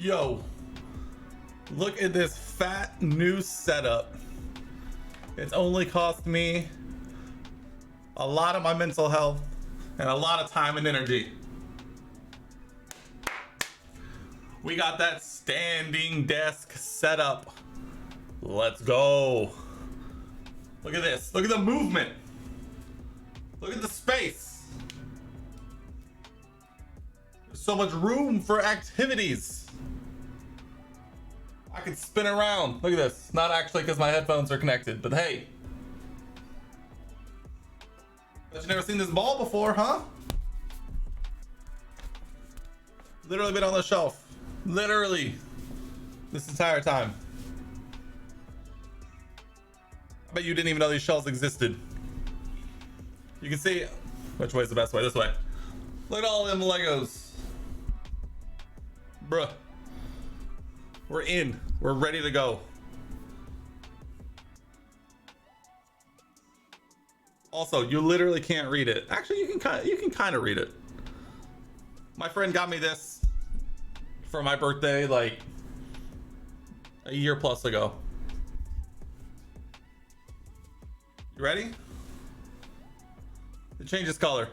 Yo, look at this fat new setup. It's only cost me a lot of my mental health and a lot of time and energy. We got that standing desk setup. Let's go. Look at this. Look at the movement. Look at the space. There's so much room for activities. I can spin around. Look at this. Not actually because my headphones are connected, but hey. Bet you never seen this ball before, huh? Literally been on the shelf. Literally. This entire time. I bet you didn't even know these shells existed. You can see, which way is the best way? This way. Look at all them Legos. Bruh. We're in. We're ready to go. Also, you literally can't read it. Actually, you can kind of read it. My friend got me this for my birthday like a year plus ago. You ready? It changes color.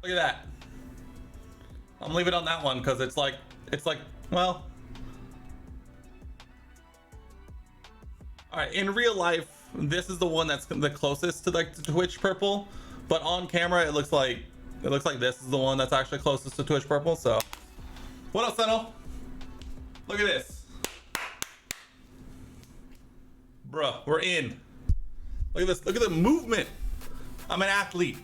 Look at that. I'm leaving it on that one because it's like, well. All right, in real life, this is the one that's the closest to like the Twitch purple, but on camera it looks like this is the one that's actually closest to Twitch purple. So, what up, Sentinel? Look at this, bruh. We're in. Look at this. Look at the movement. I'm an athlete.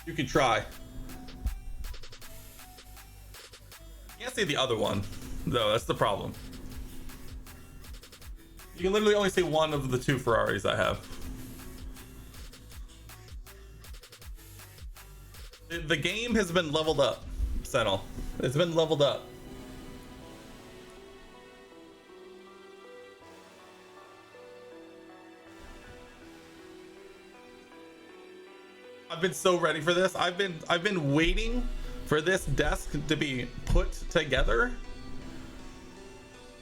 You can try. You can't see the other one, though. That's the problem. You can literally only see one of the two Ferraris I have. The game has been leveled up, Sentinel. It's been leveled up. I've been so ready for this. I've been waiting for this desk to be put together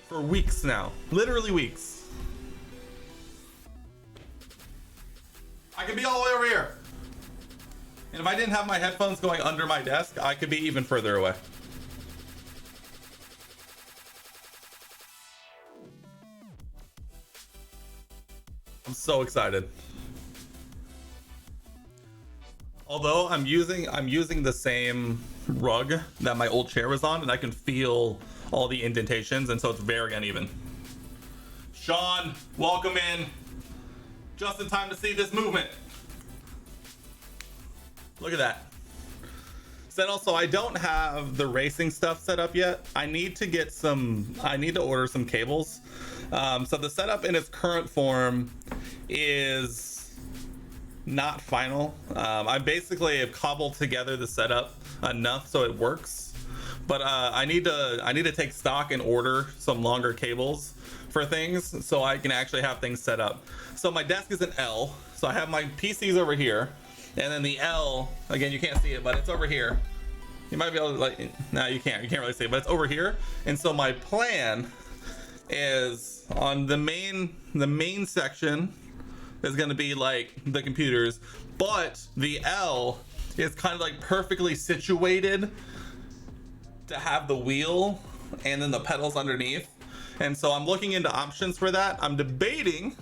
for weeks now. Literally weeks. I could be all the way over here. And if I didn't have my headphones going under my desk, I could be even further away. I'm so excited. Although I'm using the same rug that my old chair was on, and I can feel all the indentations, and so it's very uneven. Sean, welcome in. Just in time to see this movement. Look at that. Then also, I don't have the racing stuff set up yet. I need to order some cables. So the setup in its current form is not final. I basically have cobbled together the setup enough so it works, but I need to take stock and order some longer cables for things so I can actually have things set up. So my desk is an L, so I have my PCs over here, and then the L, again, you can't see it, but it's over here. You might be able to, like, no, you can't really see it, but it's over here. And so my plan is on the main section is going to be like the computers, but the L is kind of like perfectly situated to have the wheel and then the pedals underneath. And so I'm looking into options for that. I'm debating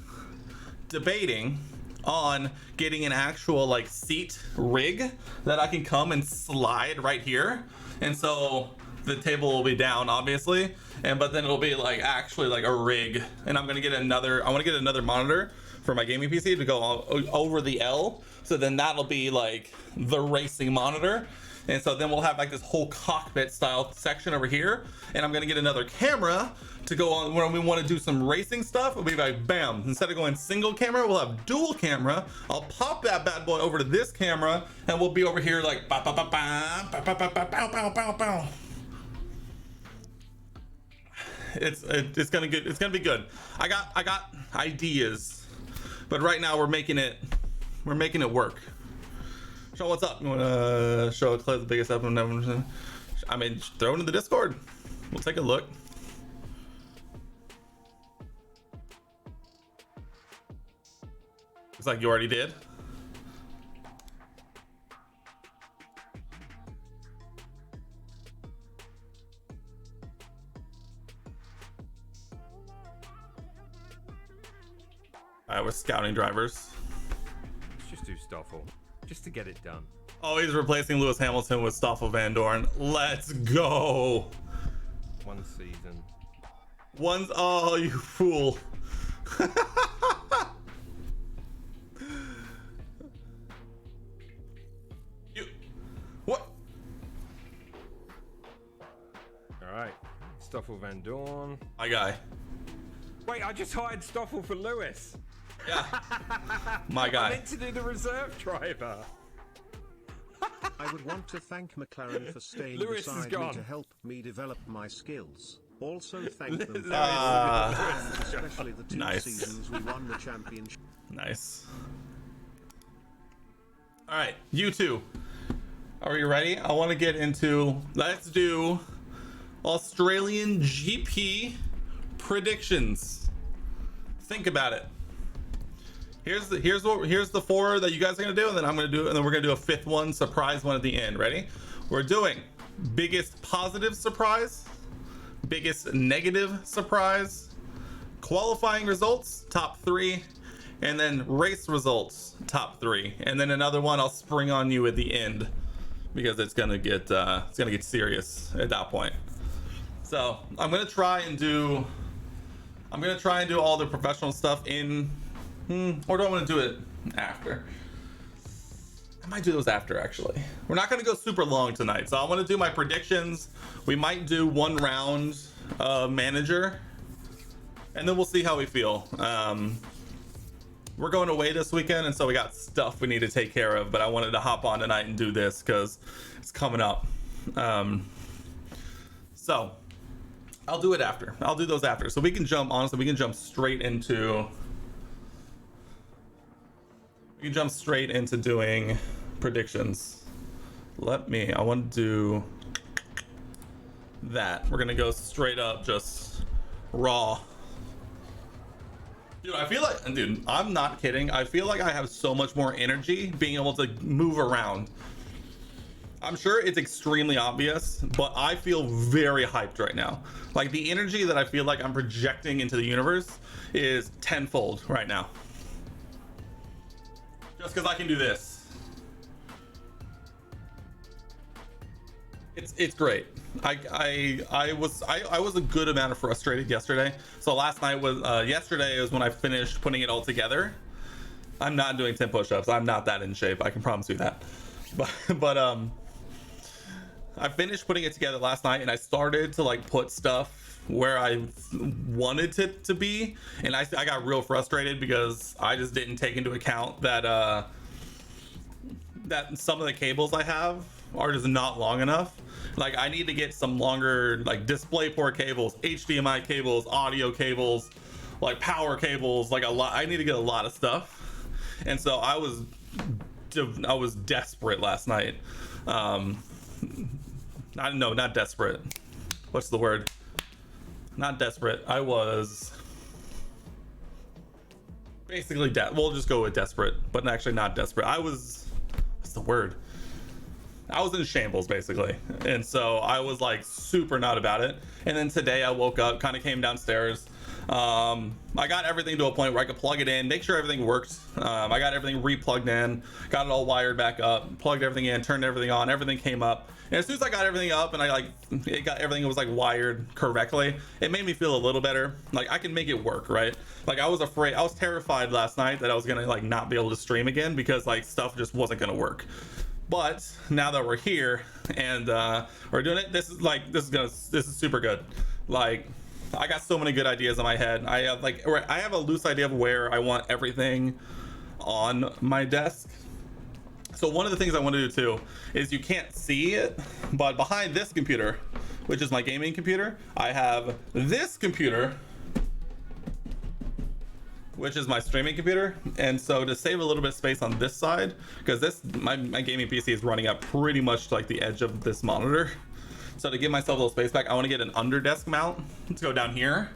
on getting an actual like seat rig that I can come and slide right here. And so the table will be down, obviously, but then it'll be like actually like a rig. And I want to get another monitor for my gaming PC to go over the L. So then that'll be like the racing monitor. And so then we'll have like this whole cockpit style section over here. And I'm gonna get another camera to go on when we want to do some racing stuff. It'll be like, bam, instead of going single camera, we'll have dual camera. I'll pop that bad boy over to this camera and we'll be over here like, ba, ba, ba, ba, ba, ba, ba, ba, ba, ba, ba, ba. It's gonna be good. I got ideas, but right now we're making it work. Sean, what's up? You wanna show Clay the biggest up? I mean, throw it in the Discord. We'll take a look. Looks like you already did. Alright, we're scouting drivers. Let's just do Stoffel, just to get it done. Oh, he's replacing Lewis Hamilton with Stoffel Van Dorn. Let's go. One season. Oh, you fool. What? Alright. Stoffel Van Dorn. My guy. Wait, I just hired Stoffel for Lewis. Yeah. My guy. I meant to do the reserve driver. I would want to thank McLaren for staying Lewis is beside gone. me to help me develop my skills. Also thank them for Lewis. especially the 2 Nice. seasons we won the championship. Nice. All right, you two. Are you ready? I want to get into, let's do Australian GP predictions. Think about it. Here's the 4 that you guys are gonna do, and then I'm gonna do, and then we're gonna do a 5th one, surprise one at the end. Ready? We're doing biggest positive surprise, biggest negative surprise, qualifying results top 3, and then race results top 3, and then another one I'll spring on you at the end because it's gonna get serious at that point. So I'm gonna try and do all the professional stuff in. Or do I want to do it after? I might do those after, actually. We're not going to go super long tonight, so I want to do my predictions. We might do 1 round manager, and then we'll see how we feel. We're going away this weekend, and so we got stuff we need to take care of, but I wanted to hop on tonight and do this because it's coming up. So I'll do it after. I'll do those after. So we can jump, honestly, we can jump straight into doing predictions. I want to do that. We're gonna go straight up, just raw. Dude, I feel like, dude, I'm not kidding. I feel like I have so much more energy being able to move around. I'm sure it's extremely obvious, but I feel very hyped right now. Like, the energy that I feel like I'm projecting into the universe is tenfold right now. Just because I can do this. It's great. I was a good amount of frustrated yesterday. So last night was yesterday was when I finished putting it all together. I'm not doing 10 push-ups. I'm not that in shape. I can promise you that. But I finished putting it together last night, and I started to like put stuff where I wanted it to be, and I got real frustrated because I just didn't take into account that that some of the cables I have are just not long enough. Like, I need to get some longer, like, display port cables, HDMI cables, audio cables, like power cables, like a lot. I need to get a lot of stuff, and so I was desperate last night. Not desperate. What's the word? Not desperate. I was basically we'll just go with desperate, but actually not desperate. What's the word? I was in shambles basically, and so I was like super not about it. And then today I woke up, kind of came downstairs. I got everything to a point where I could plug it in, make sure everything worked. I got everything re-plugged in, got it all wired back up, plugged everything in, turned everything on, everything came up. And as soon as I got everything up and everything was like wired correctly, it made me feel a little better. Like, I can make it work, right? Like, I was terrified last night that I was gonna like not be able to stream again because like stuff just wasn't gonna work. But now that we're here and we're doing it, this is super good. Like, I got so many good ideas in my head. I have a loose idea of where I want everything on my desk. So one of the things I want to do too is, you can't see it, but behind this computer, which is my gaming computer, I have this computer, which is my streaming computer. And so to save a little bit of space on this side, because my gaming PC is running up pretty much like the edge of this monitor. So to give myself a little space back, I want to get an under desk mount. Let's go down here.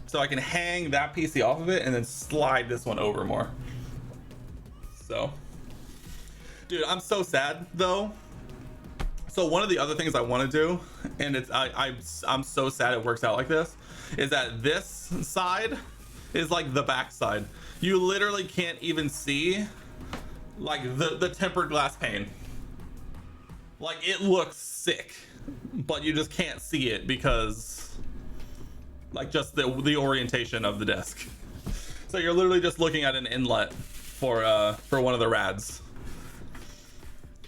So I can hang that PC off of it and then slide this one over more. So, dude, I'm so sad though. So one of the other things I want to do, and I'm so sad it works out like this, is that this side is like the back side. You literally can't even see like the tempered glass pane. Like it looks sick, but you just can't see it because like just the orientation of the desk. So you're literally just looking at an inlet for one of the rads.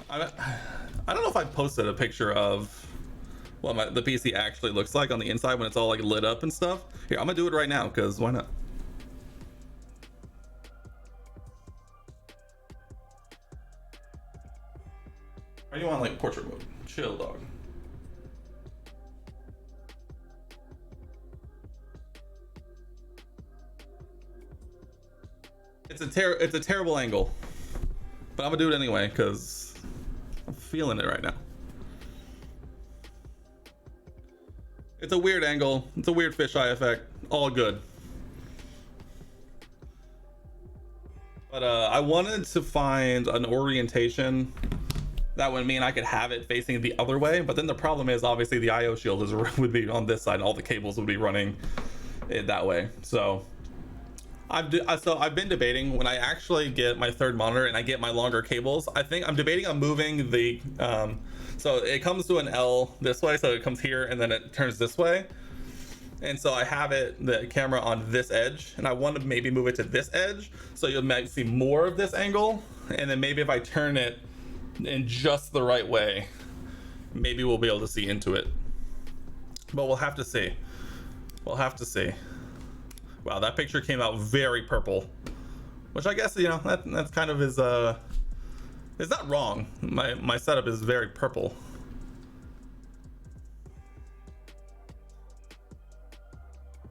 I don't know if I posted a picture of what the PC actually looks like on the inside when it's all like lit up and stuff. Here, I'm gonna do it right now because why not? Or you want like portrait mode? Chill, dog. It's a terrible angle, but I'm gonna do it anyway because I'm feeling it right now. It's a weird angle. It's a weird fisheye effect. All good. But I wanted to find an orientation that would mean I could have it facing the other way. But then the problem is obviously the IO shield would be on this side. And all the cables would be running it that way. So I've been debating when I actually get my third monitor and I get my longer cables. I think I'm debating on moving the so it comes to an L this way, so it comes here and then it turns this way. And so I have the camera on this edge, and I want to maybe move it to this edge so you might see more of this angle. And then maybe if I turn it in just the right way, maybe we'll be able to see into it. But we'll have to see. We'll have to see. Wow, that picture came out very purple, which I guess, you know, that's kind of is it's not wrong. My setup is very purple.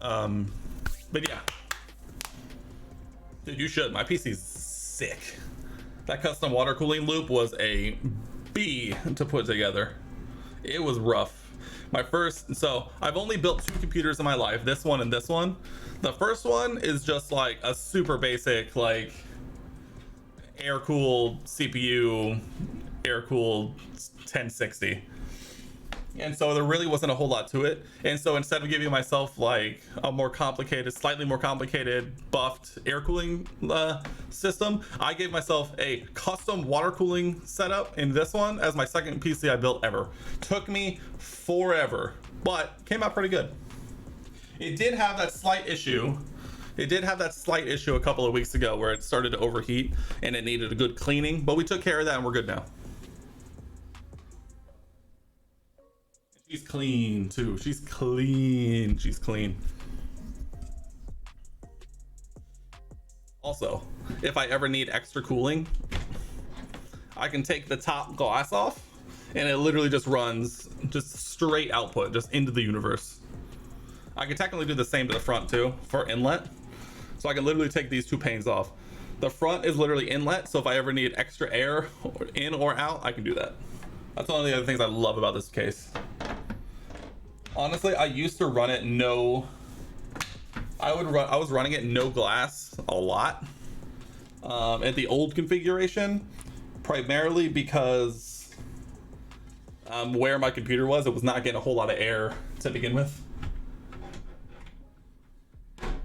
But yeah, dude, you should. My PC's sick. That custom water cooling loop was a B to put together. It was rough. So I've only built 2 computers in my life, this one and this one. The first one is just like a super basic, like air cooled CPU, air cooled 1060. And so there really wasn't a whole lot to it. And so instead of giving myself like a more complicated, slightly more complicated buffed air cooling system, I gave myself a custom water cooling setup in this one as my second PC I built ever. Took me forever, but came out pretty good. It did have that slight issue. It did have that slight issue a couple of weeks ago where it started to overheat and it needed a good cleaning, but we took care of that and we're good now. She's clean too. She's clean. She's clean. Also, if I ever need extra cooling, I can take the top glass off and it literally just runs just straight output just into the universe. I can technically do the same to the front too for inlet. So I can literally take these 2 panes off. The front is literally inlet, so if I ever need extra air in or out, I can do that. That's one of the other things I love about this case. Honestly, I used to run it I was running it no glass a lot at the old configuration, primarily because where my computer was, it was not getting a whole lot of air to begin with.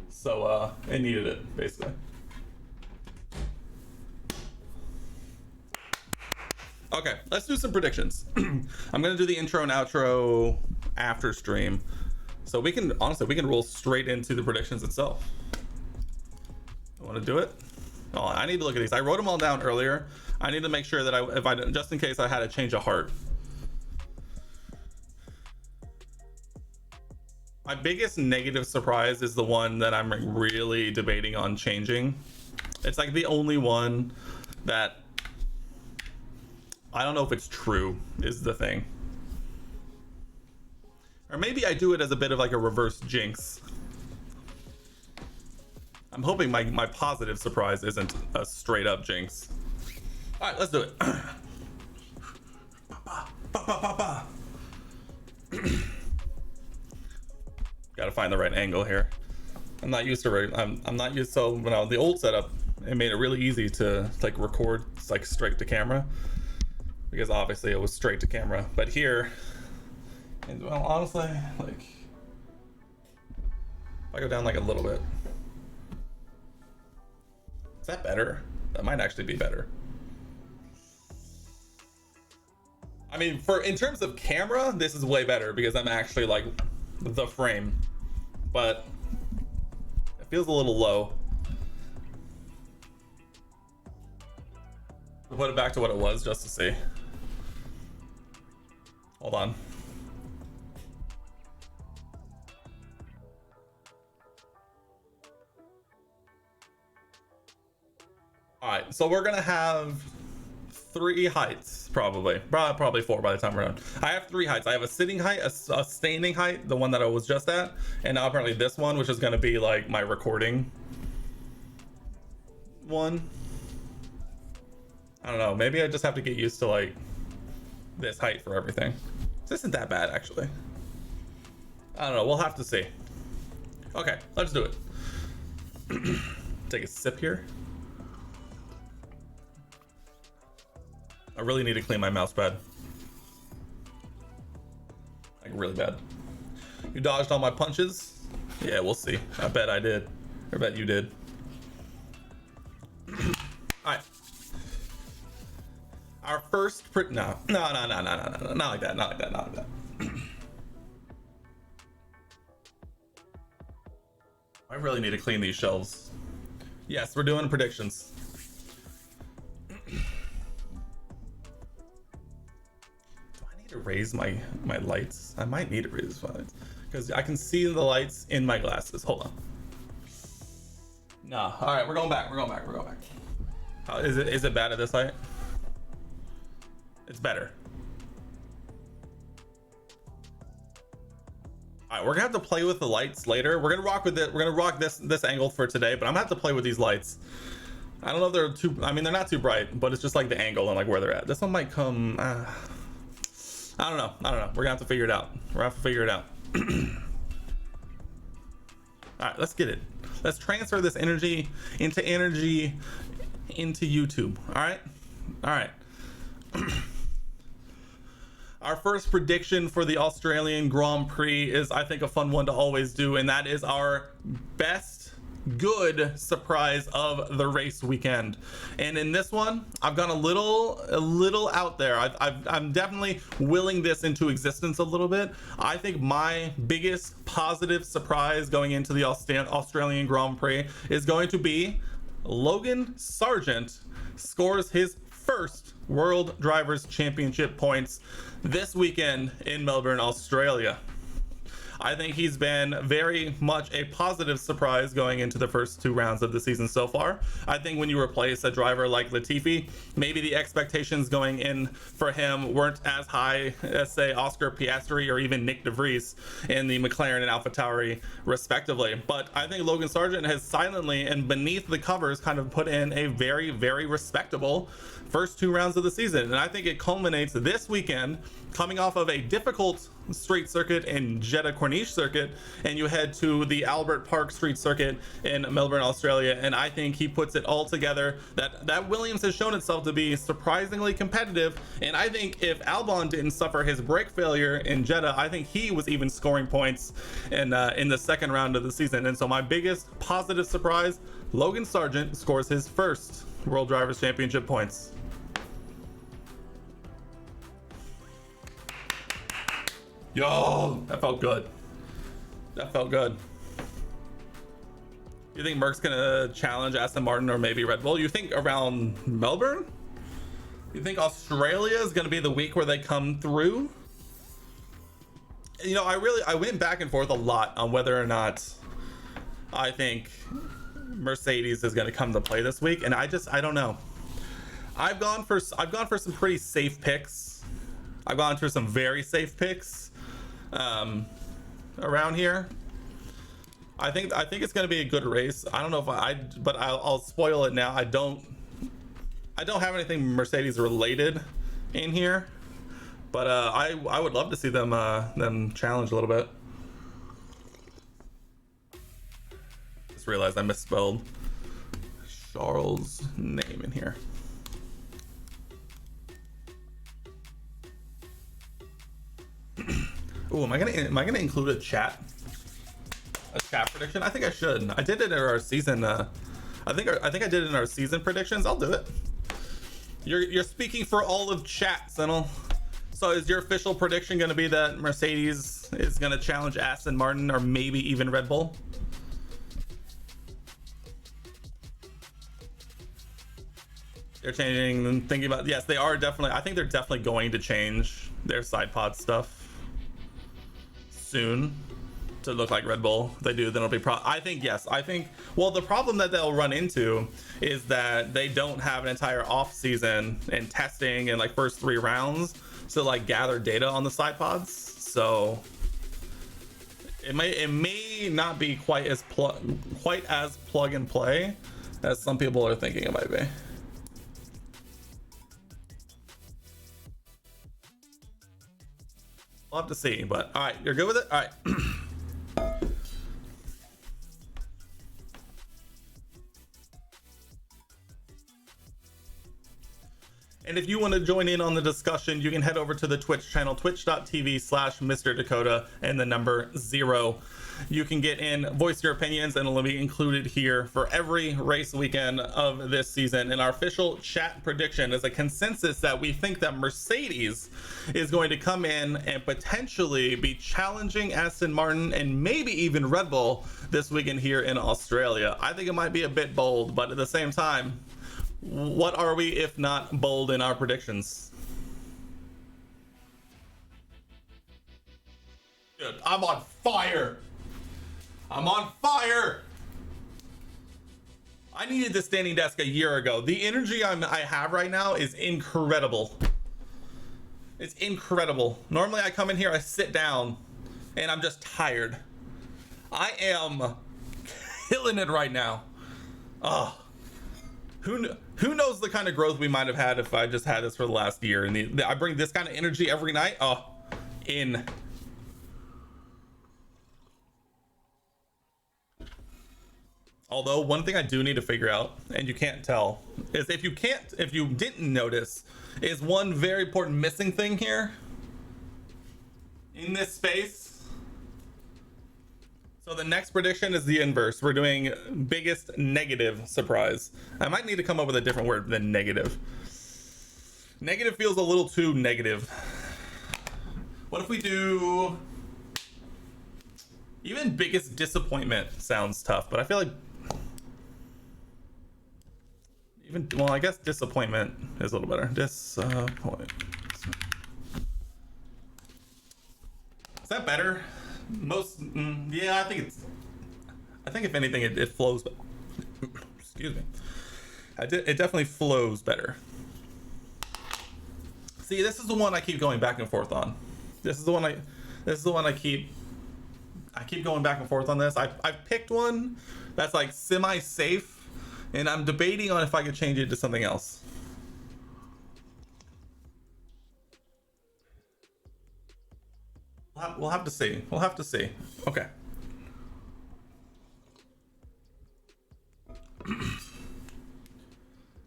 So it needed it, basically. Okay, let's do some predictions. I'm gonna do the intro and outro after stream, so we can roll straight into the predictions itself. I want to do it. Oh, I need to look at these. I wrote them all down earlier. I need to make sure that just in case I had a change of heart. My biggest negative surprise is the one that I'm really debating on changing. It's like the only one that I don't know if it's true is the thing. Or maybe I do it as a bit of like a reverse jinx. I'm hoping my positive surprise isn't a straight up jinx. All right, let's do it. Gotta find the right angle here. I'm not used to I'm not used, so when I was the old setup, it made it really easy to like record like straight to camera, because obviously it was straight to camera. But here, and well, honestly, like if I go down like a little bit, is that better? That might actually be better. I mean, in terms of camera, this is way better because I'm actually like the frame, but it feels a little low. I'll put it back to what it was just to see. Hold on. All right, so we're gonna have 3 heights, probably 4 by the time we're done. I have 3 heights. I have a sitting height, a standing height, the one that I was just at, and now apparently this one, which is going to be like my recording one. I don't know, maybe I just have to get used to like this height for everything. This isn't that bad actually. I don't know, we'll have to see. Okay, let's do it. Take a sip here. I really need to clean my mouse pad. Like really bad. You dodged all my punches? Yeah, we'll see. I bet I did. I bet you did. Alright. Our first no, not like that, not like that, not like that. I really need to clean these shelves. Yes, we're doing predictions. To raise my lights. I might need to raise my lights because I can see the lights in my glasses. Hold on. Nah. All right, we're going back. Is it bad at this height? It's better. All right, we're gonna have to play with the lights later. We're gonna rock with it. We're gonna rock this angle for today, but I'm gonna have to play with these lights. I don't know if they're too. I mean, they're not too bright, but it's just like the angle and like where they're at. This one might come. I don't know. We're gonna have to figure it out. All right, let's get it. Let's transfer this energy into YouTube. All right. Our first prediction for the Australian Grand Prix is, I think, a fun one to always do, and that is our best good surprise of the race weekend. And in this one, I've gone a little out there. I'm definitely willing this into existence a little bit. I think my biggest positive surprise going into the Australian Grand Prix is going to be Logan Sargent scores his first World Drivers' Championship points this weekend in Melbourne, Australia. I think he's been very much a positive surprise going into the first 2 rounds of the season so far. I think when you replace a driver like Latifi, maybe the expectations going in for him weren't as high as, say, Oscar Piastri or even Nick DeVries in the McLaren and AlphaTauri respectively. But I think Logan Sargent has silently and beneath the covers kind of put in a very, very respectable first 2 rounds of the season. And I think it culminates this weekend, coming off of a difficult street circuit in Jeddah Corniche circuit, and you head to the Albert Park street circuit in Melbourne, Australia, and I think he puts it all together. That Williams has shown itself to be surprisingly competitive, and I think if Albon didn't suffer his brake failure in Jeddah, I think he was even scoring points in the second round of the season. And so my biggest positive surprise, Logan Sargent scores his first World Drivers' Championship points. Yo, that felt good. You think Merck's gonna challenge Aston Martin or maybe Red Bull? You think around Melbourne? You think Australia is gonna be the week where they come through? You know, I went back and forth a lot on whether or not I think Mercedes is gonna come to play this week, and I don't know. I've gone for some pretty safe picks. I've gone through some very safe picks around here. I think it's going to be a good race. I don't know if but I'll spoil it now. I don't have anything Mercedes related in here, but I would love to see them challenge a little bit. Just realized I misspelled Charles' name in here. Ooh, am I gonna include a chat prediction? I think I should. I did it in our season. I think I did it in our season predictions. I'll do it. You're speaking for all of chat, Sentinel. So is your official prediction going to be that Mercedes is going to challenge Aston Martin or maybe even Red Bull? They're changing and thinking about, yes, they are definitely. I think they're definitely going to change their side pod stuff soon to look like Red Bull. If they do, then it'll be I think, yes. I think, well, the problem that they'll run into is that they don't have an entire off season and testing and like first 3 rounds to like gather data on the side pods. So it may not be quite as plug and play as some people are thinking it might be. We'll have to see, but all right, you're good with it? All right. And if you want to join in on the discussion, you can head over to the Twitch channel, twitch.tv/Mr. Dakota and the number 0. You can get in, voice your opinions, and it'll be included here for every race weekend of this season. And our official chat prediction is a consensus that we think that Mercedes is going to come in and potentially be challenging Aston Martin and maybe even Red Bull this weekend here in Australia. I think it might be a bit bold, but at the same time, what are we if not bold in our predictions? Dude, I'm on fire. I'm on fire. I needed this standing desk a year ago. The energy I have right now is incredible. It's incredible. Normally I come in here, I sit down, and I'm just tired. I am killing it right now. Oh. Who knows the kind of growth we might have had if I just had this for the last year. And I bring this kind of energy every night. Oh, in. Although one thing I do need to figure out, and you can't tell, is if you didn't notice, is one very important missing thing here in this space. So the next prediction is the inverse. We're doing biggest negative surprise. I might need to come up with a different word than negative. Negative feels a little too negative. What if we do... Even biggest disappointment sounds tough, but I feel like... Well, I guess disappointment is a little better. Disappointment. Is that better? Yeah, I think if anything it flows, excuse me, it definitely flows better. See, this is the one I keep going back and forth on. This is the one I keep going back and forth on this. I've picked one that's like semi-safe, and I'm debating on if I could change it to something else. We'll have to see. We'll have to see. Okay.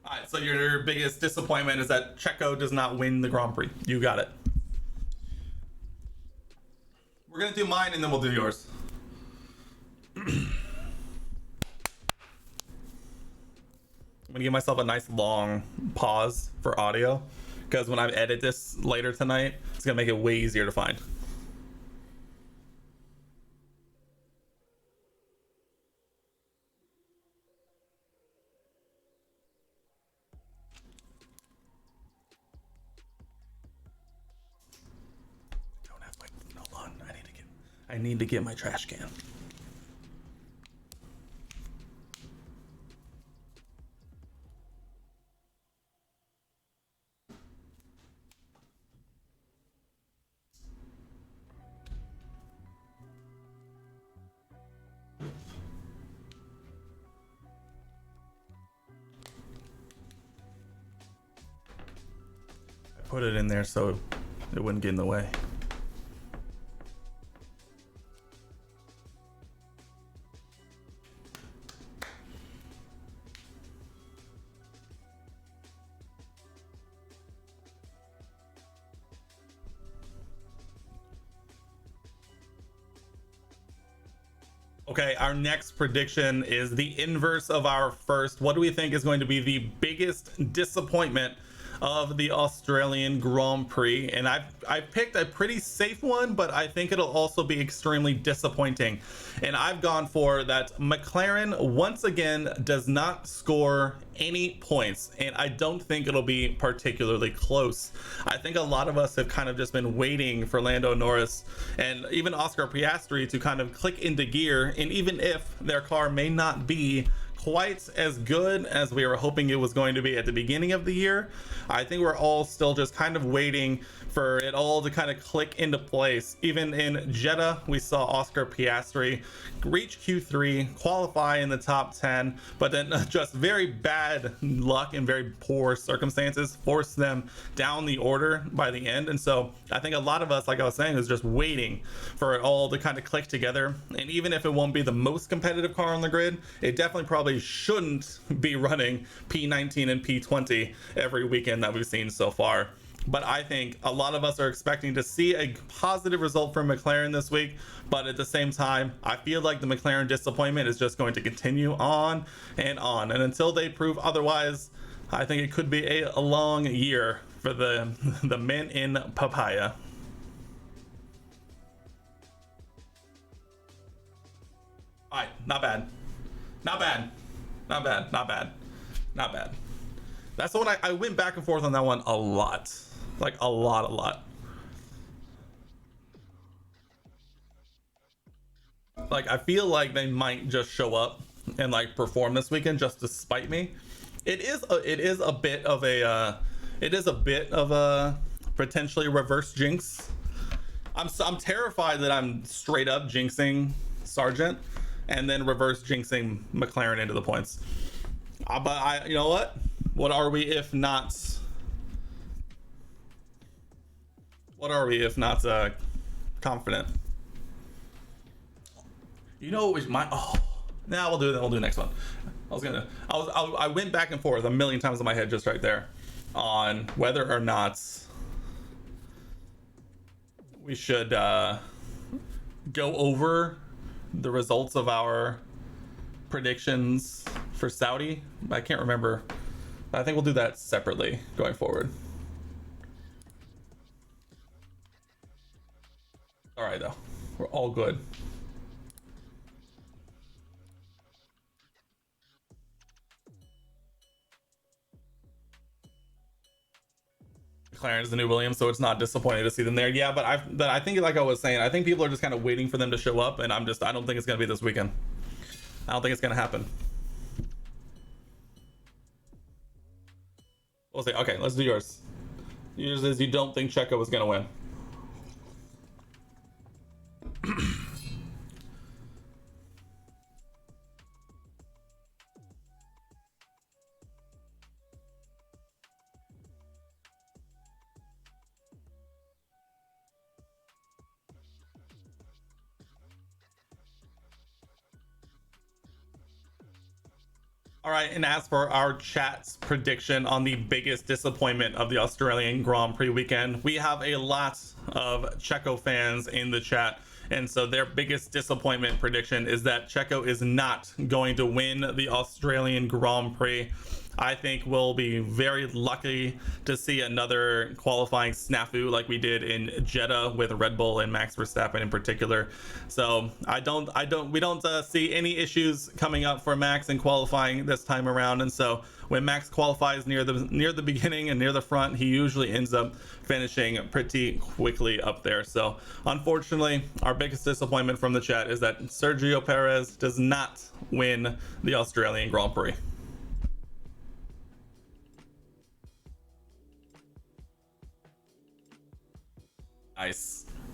Alright, so your biggest disappointment is that Checo does not win the Grand Prix. You got it. We're gonna do mine and then we'll do yours. I'm gonna give myself a nice long pause for audio, because when I edit this later tonight, it's gonna make it way easier to find. I need to get my trash can. put it in there so it wouldn't get in the way. Okay, our next prediction is the inverse of our first. What do we think is going to be the biggest disappointment of the Australian Grand Prix? And I've picked a pretty safe one, but I think it'll also be extremely disappointing. And I've gone for that McLaren once again does not score any points, and I don't think it'll be particularly close. I think a lot of us have kind of just been waiting for Lando Norris and even Oscar Piastri to kind of click into gear, and even if their car may not be quite as good as we were hoping it was going to be at the beginning of the year, I think we're all still just kind of waiting for it all to kind of click into place. Even in Jeddah, we saw Oscar Piastri reach Q3, qualify in the top 10, but then just very bad luck and very poor circumstances forced them down the order by the end. And so I think a lot of us, like I was saying, is just waiting for it all to kind of click together. And even if it won't be the most competitive car on the grid, it definitely probably shouldn't be running P19 and P20 every weekend that we've seen so far. But I think a lot of us are expecting to see a positive result from McLaren this week. But at the same time, I feel like the McLaren disappointment is just going to continue on and on. And until they prove otherwise, I think it could be a long year for the men in papaya. All right, not bad. Not bad. Not bad. Not bad. Not bad. That's the one I went back and forth on that one a lot. Like a lot. Like I feel like they might just show up and like perform this weekend just to spite me. It is a bit of a potentially reverse jinx. I'm terrified that I'm straight up jinxing Sargent and then reverse jinxing McLaren into the points. But you know what are we if not confident? You know what we'll do next one. I went back and forth a million times in my head just right there on whether or not we should go over the results of our predictions for Saudi. I can't remember. I think we'll do that separately going forward. All right, though. We're all good. McLaren is the new Williams, so it's not disappointing to see them there. Yeah, but I think, like I was saying, I think people are just kind of waiting for them to show up, and I don't think it's going to be this weekend. I don't think it's going to happen. We'll see. Okay, let's do yours. Yours is you don't think Checo was going to win. All right, and as for our chat's prediction on the biggest disappointment of the Australian Grand Prix weekend, we have a lot of Checo fans in the chat. And so their biggest disappointment prediction is that Checo is not going to win the Australian Grand Prix. I think we'll be very lucky to see another qualifying snafu like we did in Jeddah with Red Bull and Max Verstappen in particular. So we don't see any issues coming up for Max in qualifying this time around. And so when Max qualifies near the beginning and near the front, he usually ends up finishing pretty quickly up there. So unfortunately, our biggest disappointment from the chat is that Sergio Perez does not win the Australian Grand Prix.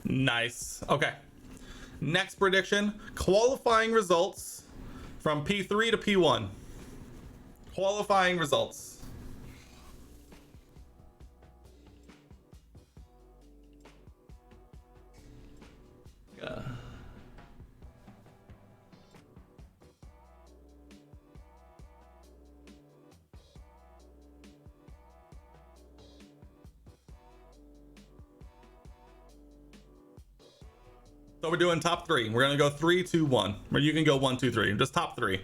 Nice. Okay. Next prediction, qualifying results from P3 to P1. Qualifying results. So we're doing top three. We're gonna go 3, 2, 1. Or you can go 1, 2, 3. Just top three.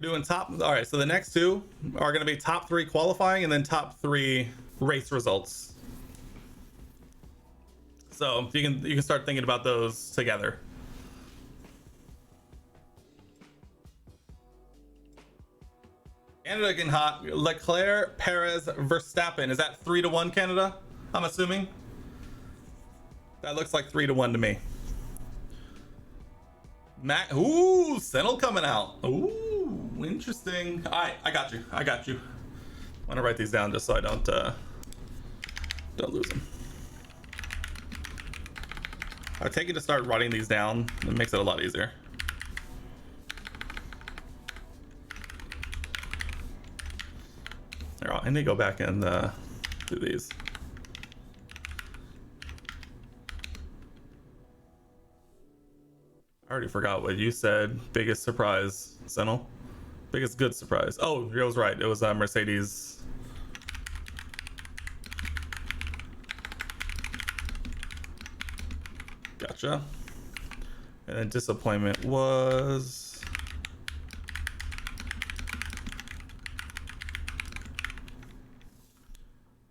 Doing top. All right. So the next two are gonna be top three qualifying and then top three race results. So you can start thinking about those together. Canada getting hot. Leclerc, Perez, Verstappen. Is that 3-1 Canada? I'm assuming. That looks like 3-1 to me. Matt, ooh, Senel coming out. Ooh, interesting. All right, I got you. I want to write these down just so I don't lose them. I take it to start writing these down. It makes it a lot easier. Here, I need to go back and do these. I already forgot what you said. Biggest surprise, Senel. Biggest good surprise. Oh, I was right. It was Mercedes. Gotcha. And then disappointment was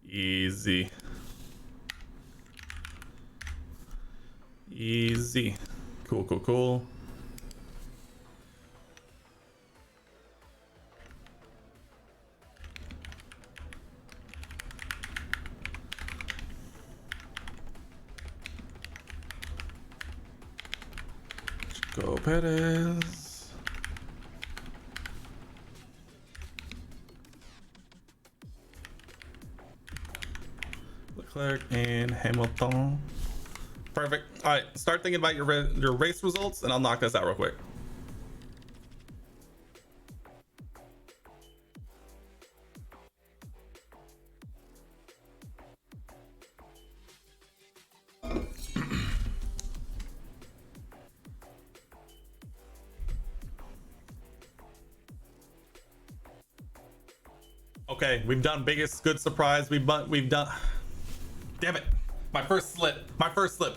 easy. Easy. Cool. Go Perez. Leclerc and Hamilton. Perfect. All right, start thinking about your race results, and I'll knock this out real quick. Okay, we've done biggest good surprise. We've done. Damn it. My first slip.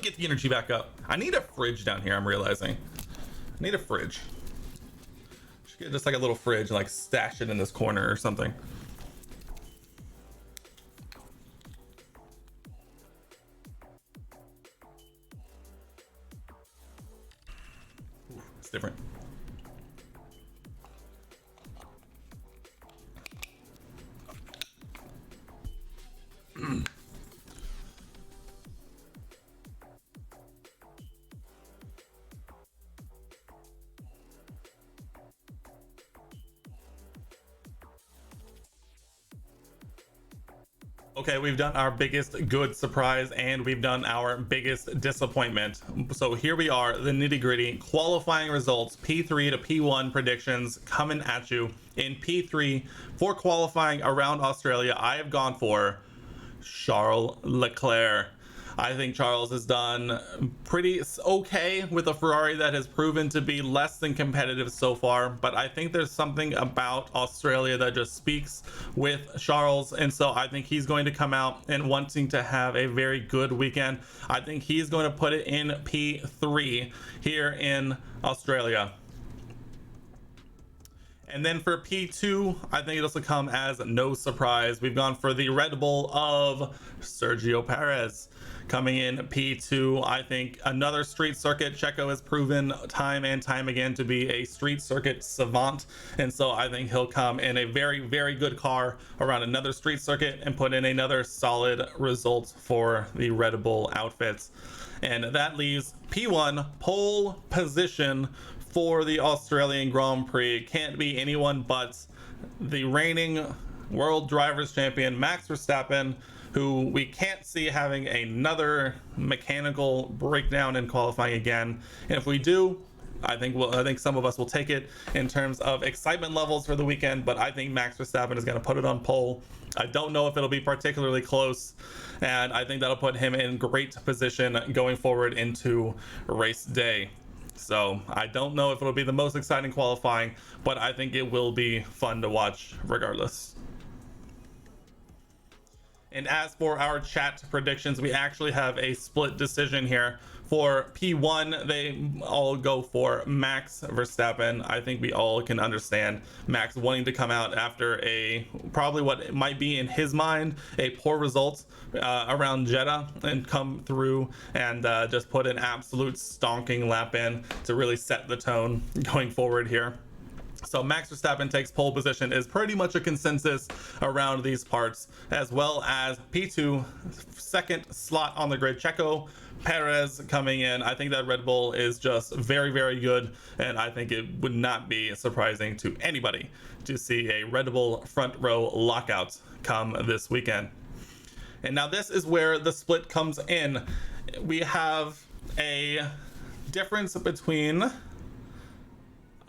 Get the energy back up. I need a fridge down here, I'm realizing. I need a fridge. Should get just like a little fridge and like stash it in this corner or something. Ooh, it's different. Okay, we've done our biggest good surprise and we've done our biggest disappointment. So here we are, the nitty gritty qualifying results, P3 to P1 predictions coming at you. In P3 for qualifying around Australia, I have gone for Charles Leclerc. I think Charles has done pretty okay with a Ferrari that has proven to be less than competitive so far, but I think there's something about Australia that just speaks with Charles, and so I think he's going to come out and wanting to have a very good weekend. I think he's going to put it in P3 here in Australia. And then for P2, I think this will come as no surprise. We've gone for the Red Bull of Sergio Perez. Coming in P2, I think another street circuit. Checo has proven time and time again to be a street circuit savant. And so I think he'll come in a very, very good car around another street circuit and put in another solid result for the Red Bull outfits. And that leaves P1 pole position for the Australian Grand Prix. Can't be anyone but the reigning World Drivers' Champion Max Verstappen, who we can't see having another mechanical breakdown in qualifying again. And if we do, I think some of us will take it in terms of excitement levels for the weekend, but I think Max Verstappen is going to put it on pole. I don't know if it'll be particularly close, and I think that'll put him in great position going forward into race day. So I don't know if it'll be the most exciting qualifying, but I think it will be fun to watch regardless. And as for our chat predictions, we actually have a split decision here. For P1, they all go for Max Verstappen. I think we all can understand Max wanting to come out after a probably what might be in his mind a poor result around Jeddah and come through and just put an absolute stonking lap in to really set the tone going forward here. So Max Verstappen takes pole position is pretty much a consensus around these parts, as well as P2 second slot on the grid, Checo Perez coming in. I think that Red Bull is just very, very good, and I think it would not be surprising to anybody to see a Red Bull front row lockout come this weekend. And now this is where the split comes in. We have a difference between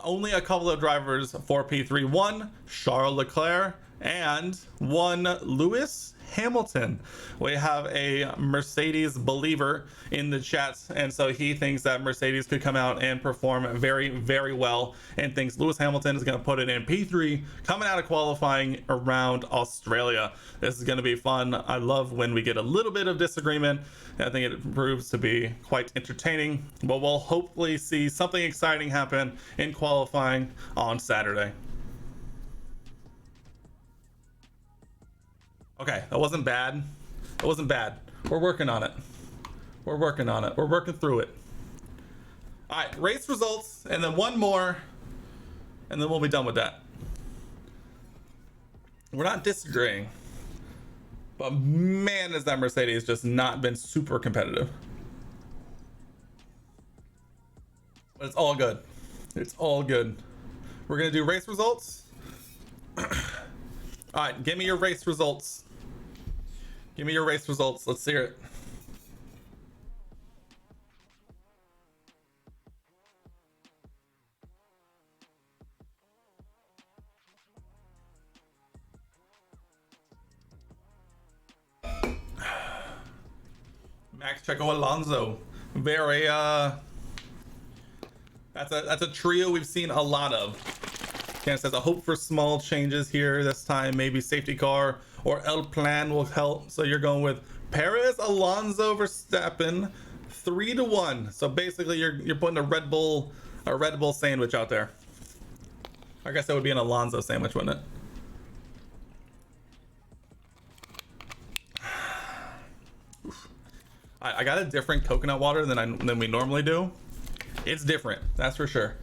only a couple of drivers for P3. One, Charles Leclerc, and one, Lewis Hamilton. We have a Mercedes believer in the chat, and so he thinks that Mercedes could come out and perform very, very well, and thinks Lewis Hamilton is going to put it in P3 coming out of qualifying around Australia. This is going to be fun. I love when we get a little bit of disagreement. I think it proves to be quite entertaining, but we'll hopefully see something exciting happen in qualifying on Saturday. Okay, that wasn't bad. It wasn't bad. We're working on it. We're working on it. We're working through it. All right, race results, and then one more, and then we'll be done with that. We're not disagreeing, but man, has that Mercedes just not been super competitive. But it's all good. It's all good. We're gonna do race results. All right, give me your race results. Give me your race results. Let's hear it. Max, Checo, Alonso. Very that's a trio we've seen a lot of. Ken says, I hope for small changes here this time. Maybe safety car or El Plan will help. So you're going with Perez, Alonso, Verstappen, 3-1. So basically you're putting a Red Bull sandwich out there. I guess that would be an Alonso sandwich, wouldn't it? I got a different coconut water than we normally do. It's different, that's for sure.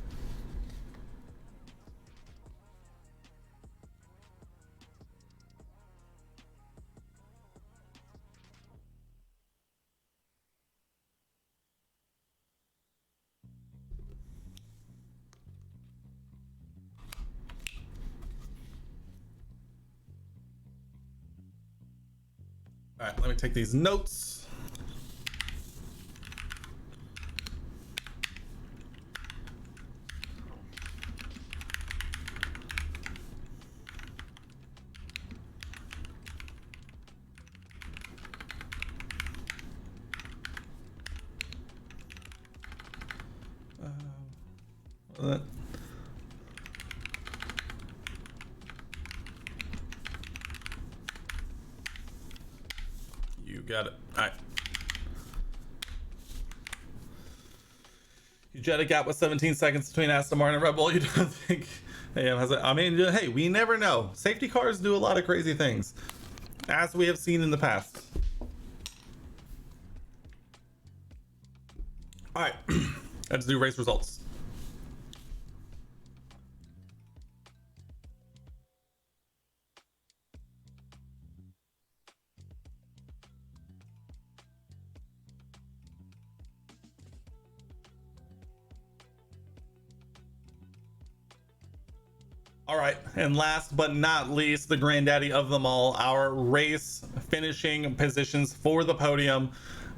All right, let me take these notes. You got it. All right. You jet a gap with 17 seconds between Aston Martin and Red Bull. You don't think AM has a, I mean, hey, we never know. Safety cars do a lot of crazy things, as we have seen in the past. All right, let's do race results. All right, and last but not least, the granddaddy of them all, our race finishing positions for the podium.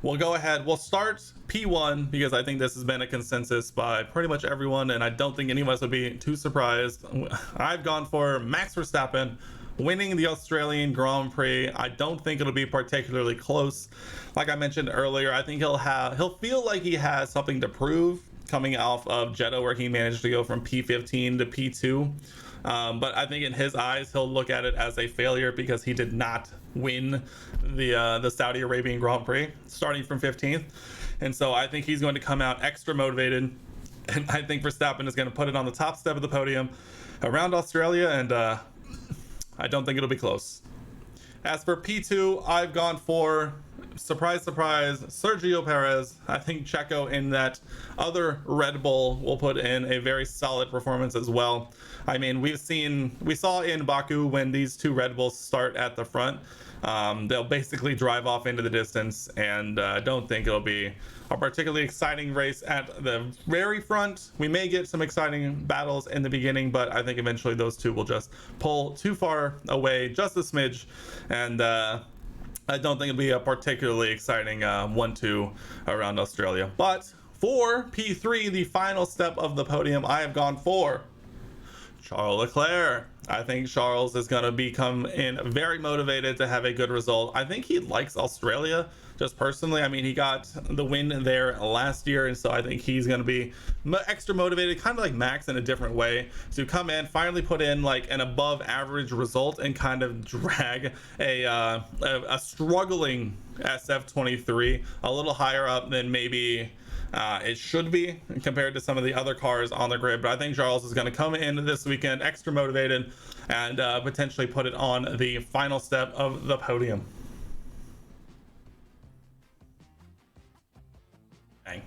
We'll go ahead, we'll start P1 because I think this has been a consensus by pretty much everyone, and I don't think any of us would be too surprised. I've gone for Max Verstappen winning the Australian Grand Prix. I don't think it'll be particularly close. Like I mentioned earlier, I think he'll feel like he has something to prove coming off of Jeddah, where he managed to go from P15 to P2. But I think in his eyes, he'll look at it as a failure because he did not win the Saudi Arabian Grand Prix, starting from 15th. And so I think he's going to come out extra motivated. And I think Verstappen is going to put it on the top step of the podium around Australia, and I don't think it'll be close. As for P2, I've gone for, surprise, surprise, Sergio Perez. I think Checo in that other Red Bull will put in a very solid performance as well. I mean, we saw in Baku when these two Red Bulls start at the front, they'll basically drive off into the distance, and I don't think it'll be a particularly exciting race at the very front. We may get some exciting battles in the beginning, but I think eventually those two will just pull too far away, just a smidge, and I don't think it'll be a particularly exciting 1-2 around Australia. But for P3, the final step of the podium, I have gone for Charles Leclerc. I think Charles is going to become in very motivated to have a good result. I think he likes Australia, just personally. I mean, he got the win there last year, and so I think he's going to be extra motivated, kind of like Max in a different way, to come in, finally put in like an above average result and kind of drag a struggling SF23 a little higher up than maybe it should be compared to some of the other cars on the grid. But I think Charles is going to come in this weekend extra motivated and potentially put it on the final step of the podium. Bang.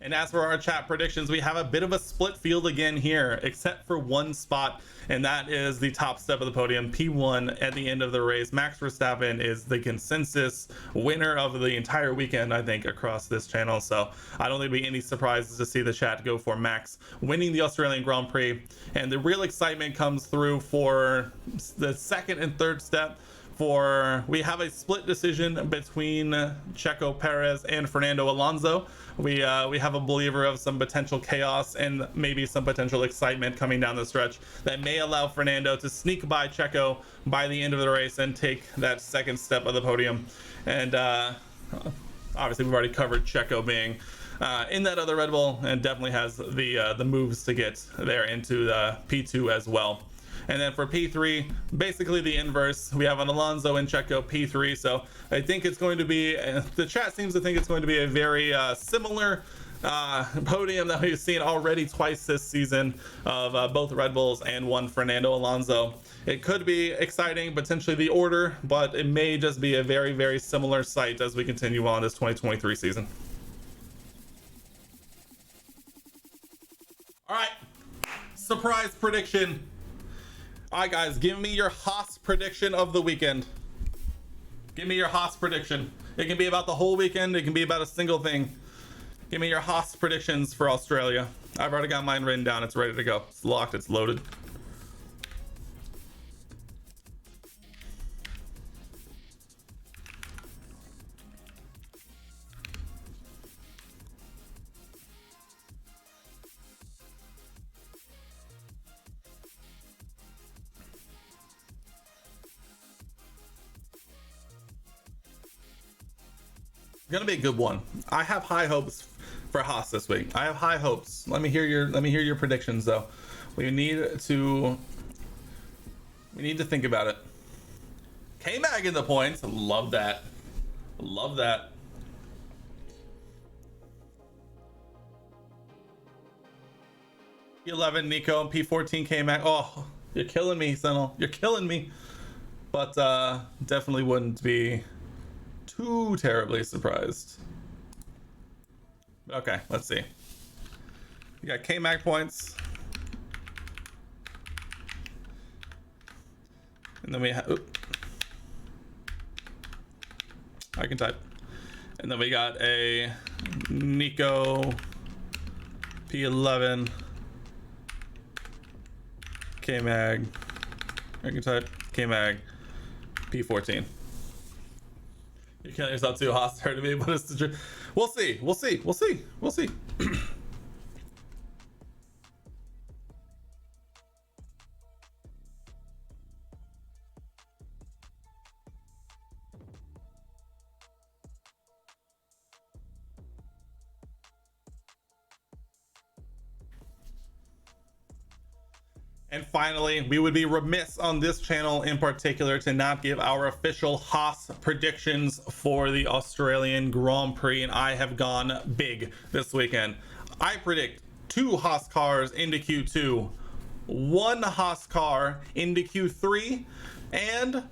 And as for our chat predictions, we have a bit of a split field again here, except for one spot, and that is the top step of the podium, P1 at the end of the race. Max Verstappen is the consensus winner of the entire weekend, I think, across this channel. So I don't think there'll be any surprises to see the chat go for Max winning the Australian Grand Prix. And the real excitement comes through for the second and third step. We have a split decision between Checo Perez and Fernando Alonso. We have a believer of some potential chaos and maybe some potential excitement coming down the stretch that may allow Fernando to sneak by Checo by the end of the race and take that second step of the podium. And obviously we've already covered Checo being in that other Red Bull, and definitely has the moves to get there into the P2 as well. And then for P3, basically the inverse. We have an Alonso and Checo P3. So I think it's going to be, the chat seems to think it's going to be a very similar podium that we've seen already twice this season of both Red Bulls and one Fernando Alonso. It could be exciting, potentially the order, but it may just be a very, very similar sight as we continue on this 2023 season. All right, surprise prediction. All right, guys, give me your Haas prediction of the weekend. Give me your Haas prediction. It can be about the whole weekend. It can be about a single thing. Give me your Haas predictions for Australia. I've already got mine written down. It's ready to go. It's locked. It's loaded. Gonna be a good one. I have high hopes for Haas this week. I have high hopes. Let me hear your predictions though. We need to think about it. K-Mag in the points. Love that. Love that. P11 Nico and P14 K-Mag. Oh, you're killing me, Sentinel. You're killing me. But definitely wouldn't be too terribly surprised. Okay, let's see. You got K-Mag points. And then we have, I can type. And then we got a Nico P11 K-Mag. I can type K-Mag P14. You're killing yourself too, hostile to me, but it's the truth. We'll see. We'll see. We'll see. We'll see. And finally, we would be remiss on this channel in particular to not give our official Haas predictions for the Australian Grand Prix, and I have gone big this weekend. I predict 2 Haas cars into Q2, 1 Haas car into Q3, and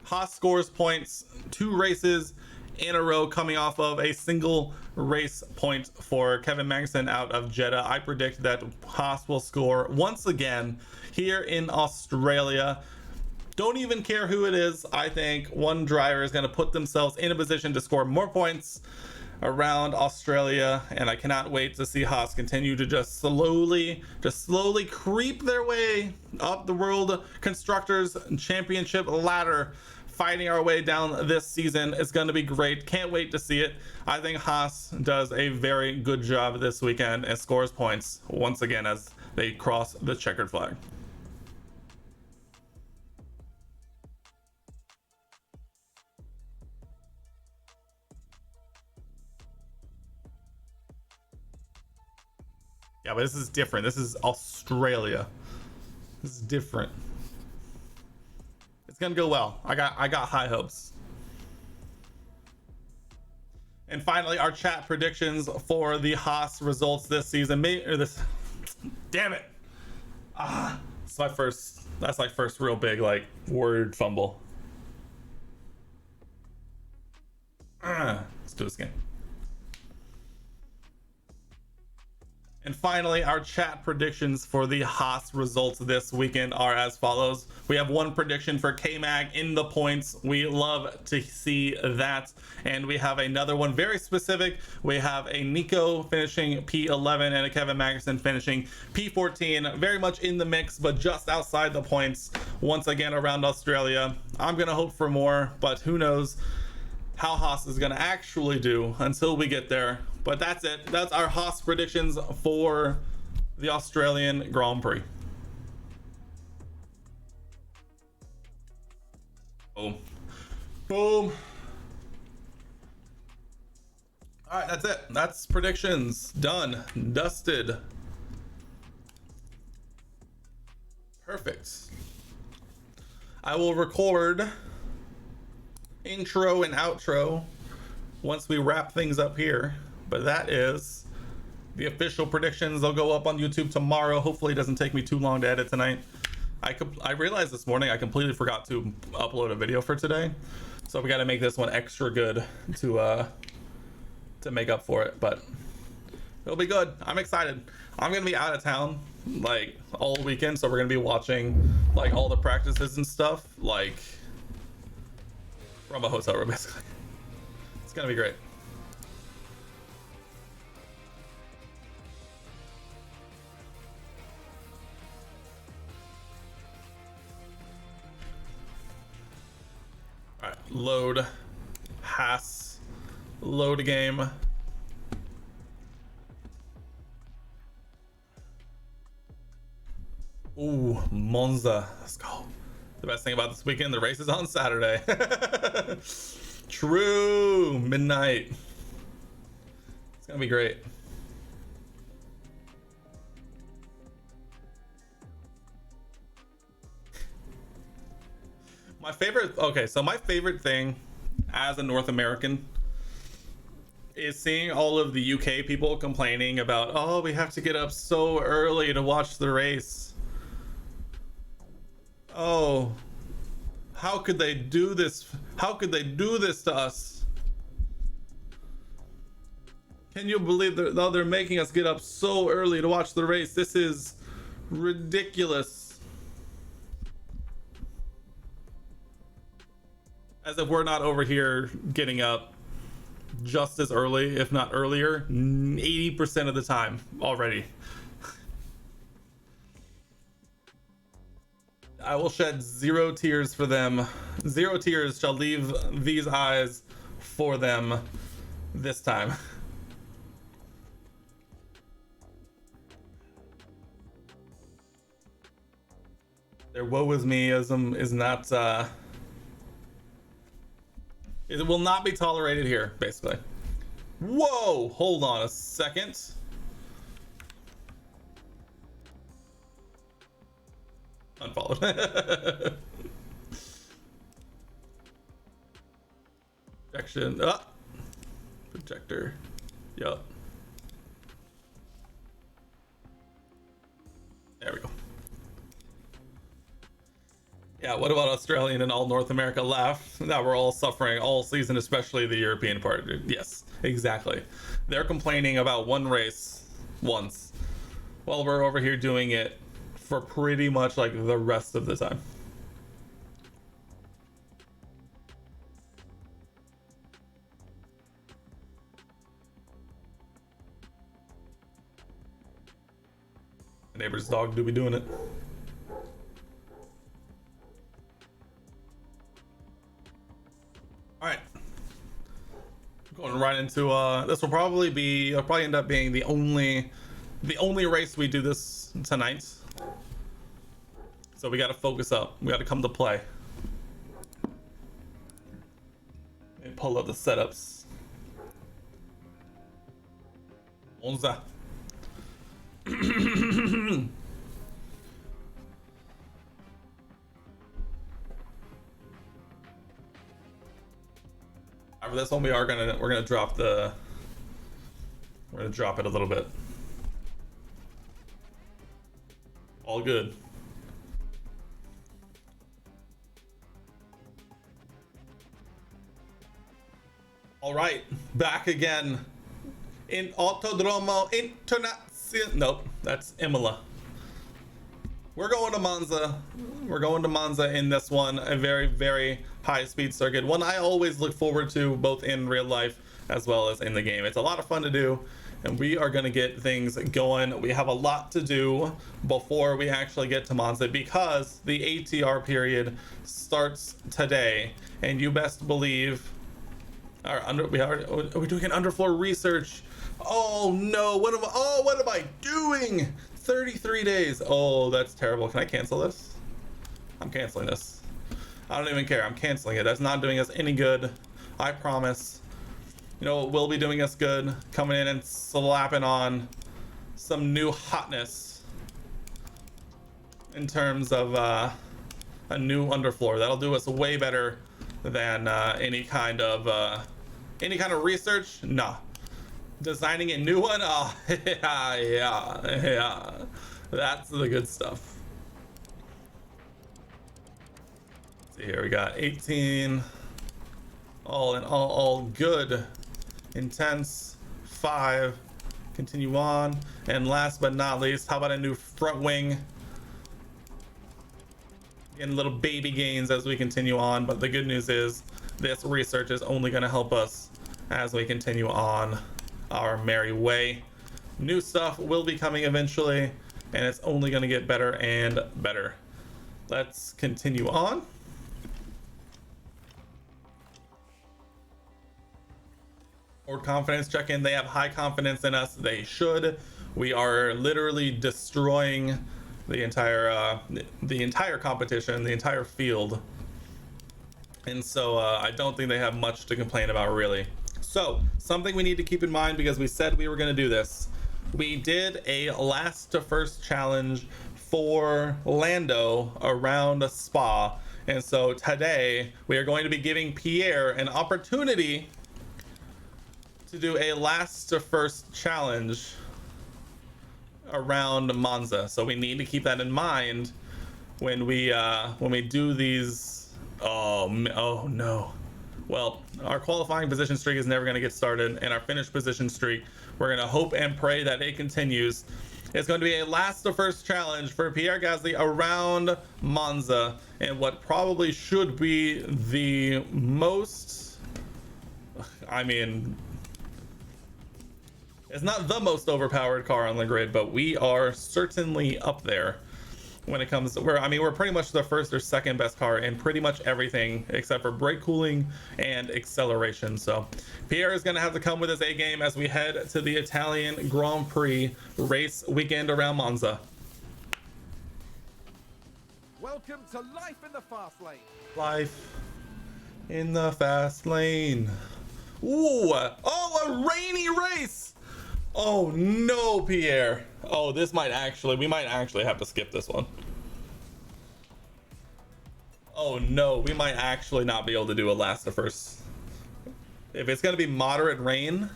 Haas scores points 2 races in a row coming off of a single race point for Kevin Magnussen out of Jeddah. I predict that Haas will score once again here in Australia. Don't even care who it is. I think one driver is going to put themselves in a position to score more points around Australia, and I cannot wait to see Haas continue to just slowly creep their way up the World Constructors Championship ladder, fighting our way down this season. It's going to be great. Can't wait to see it. I think Haas does a very good job this weekend and scores points once again as they cross the checkered flag. Yeah, but this is different. This is Australia. This is different. It's gonna go well. I got high hopes. And finally, our chat predictions for the Haas results this season. Damn it! That's my first real big like word fumble. Let's do this again. And finally, our chat predictions for the Haas results this weekend are as follows. We have one prediction for K-Mag in the points. We love to see that. And we have another one very specific. We have a Nico finishing P11 and a Kevin Magnussen finishing P14. Very much in the mix, but just outside the points once again around Australia. I'm going to hope for more, but who knows how Haas is going to actually do until we get there. But that's it. That's our Haas predictions for the Australian Grand Prix. Boom. Boom. All right, that's it. That's predictions. Done. Dusted. Perfect. I will record intro and outro once we wrap things up here. But that is the official predictions. They'll go up on YouTube tomorrow. Hopefully it doesn't take me too long to edit tonight. I realized this morning I completely forgot to upload a video for today. So we got to make this one extra good to make up for it. But it'll be good. I'm excited. I'm going to be out of town like all weekend. So we're going to be watching like all the practices and stuff like from a hotel room basically. It's going to be great. All right, load Haas, load a game. Ooh, Monza, let's go. The best thing about this weekend, the race is on Saturday. True, midnight. It's gonna be great. My favorite thing as a North American is seeing all of the UK people complaining about, oh, we have to get up so early to watch the race. Oh, how could they do this? How could they do this to us? Can you believe that they're making us get up so early to watch the race? This is ridiculous. As if we're not over here getting up just as early, if not earlier, 80% of the time already. I will shed 0 tears for them. 0 tears shall leave these eyes for them this time. Their woe is me-ism is not, it will not be tolerated here, basically. Whoa, hold on a second. Unfollowed. Projection. Projector. Yup. There we go. Yeah, what about Australian and all North America laugh that we're all suffering all season, especially the European part? Yes, exactly. They're complaining about one race once. Well, we're over here doing it for pretty much like the rest of the time. The neighbor's dog do be doing it. All right, going right into this will probably be, it'll probably end up being the only race we do this tonight. So we got to focus up. We got to come to play. And pull up the setups. Onza. For this one, we're gonna drop it a little bit. All good. All right, back again in Autodromo Internazionale. Nope, that's Imola. We're going to Monza. We're going to Monza in this one. A very, very high-speed circuit. One I always look forward to, both in real life as well as in the game. It's a lot of fun to do, and we are going to get things going. We have a lot to do before we actually get to Monza because the ATR period starts today, and you best believe are we doing an underfloor research. Oh no, what am I doing? 33 days. Oh, that's terrible. Can I cancel this? I'm canceling this. I don't even care. I'm canceling it. That's not doing us any good. I promise. You know what will be doing us good? Coming in and slapping on some new hotness in terms of a new underfloor. That'll do us way better than any kind of research. Nah. Designing a new one. Oh, yeah. That's the good stuff. Let's see here, we got 18. All in all good. Intense. 5. Continue on. And last but not least, how about a new front wing? Getting little baby gains as we continue on, but the good news is this research is only going to help us as we continue on our merry way. New stuff will be coming eventually, and it's only going to get better and better. Let's continue on. Or confidence check-in. They have high confidence in us. They should. We are literally destroying the entire competition, the entire field, and so I don't think they have much to complain about, really. So something we need to keep in mind, because we said we were going to do this, we did a last to first challenge for Lando around Spa, and so today we are going to be giving Pierre an opportunity to do a last to first challenge around Monza. So we need to keep that in mind when we do these. Oh no. Well, our qualifying position streak is never going to get started, and our finish position streak, we're going to hope and pray that it continues. It's going to be a last to first challenge for Pierre Gasly around Monza, and what probably should be the most, I mean, it's not the most overpowered car on the grid, but we are certainly up there when it comes to, we're pretty much the first or second best car in pretty much everything except for brake cooling and acceleration. So Pierre is going to have to come with his A game as we head to the Italian Grand Prix race weekend around Monza. Welcome to life in the fast lane. Life in the fast lane. Ooh, oh, a rainy race. Oh no, Pierre. Oh, we might actually have to skip this one. Oh no, we might actually not be able to do a last to first. If it's gonna be moderate rain,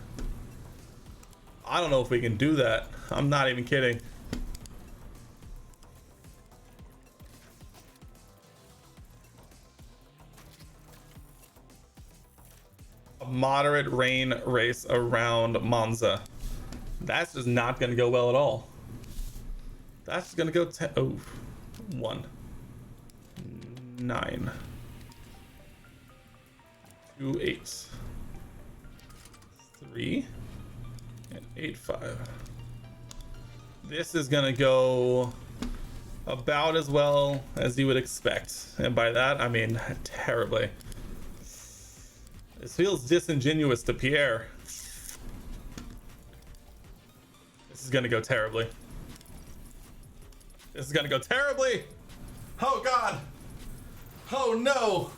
I don't know if we can do that. I'm not even kidding. A moderate rain race around Monza. That's just not gonna go well at all. That's just gonna go 10. Oh, 1, 9, 2, 8, 3, and 8, 5. This is gonna go about as well as you would expect, and by that I mean terribly. This feels disingenuous to Pierre. This is gonna go terribly. This is gonna go terribly. Oh God. Oh no.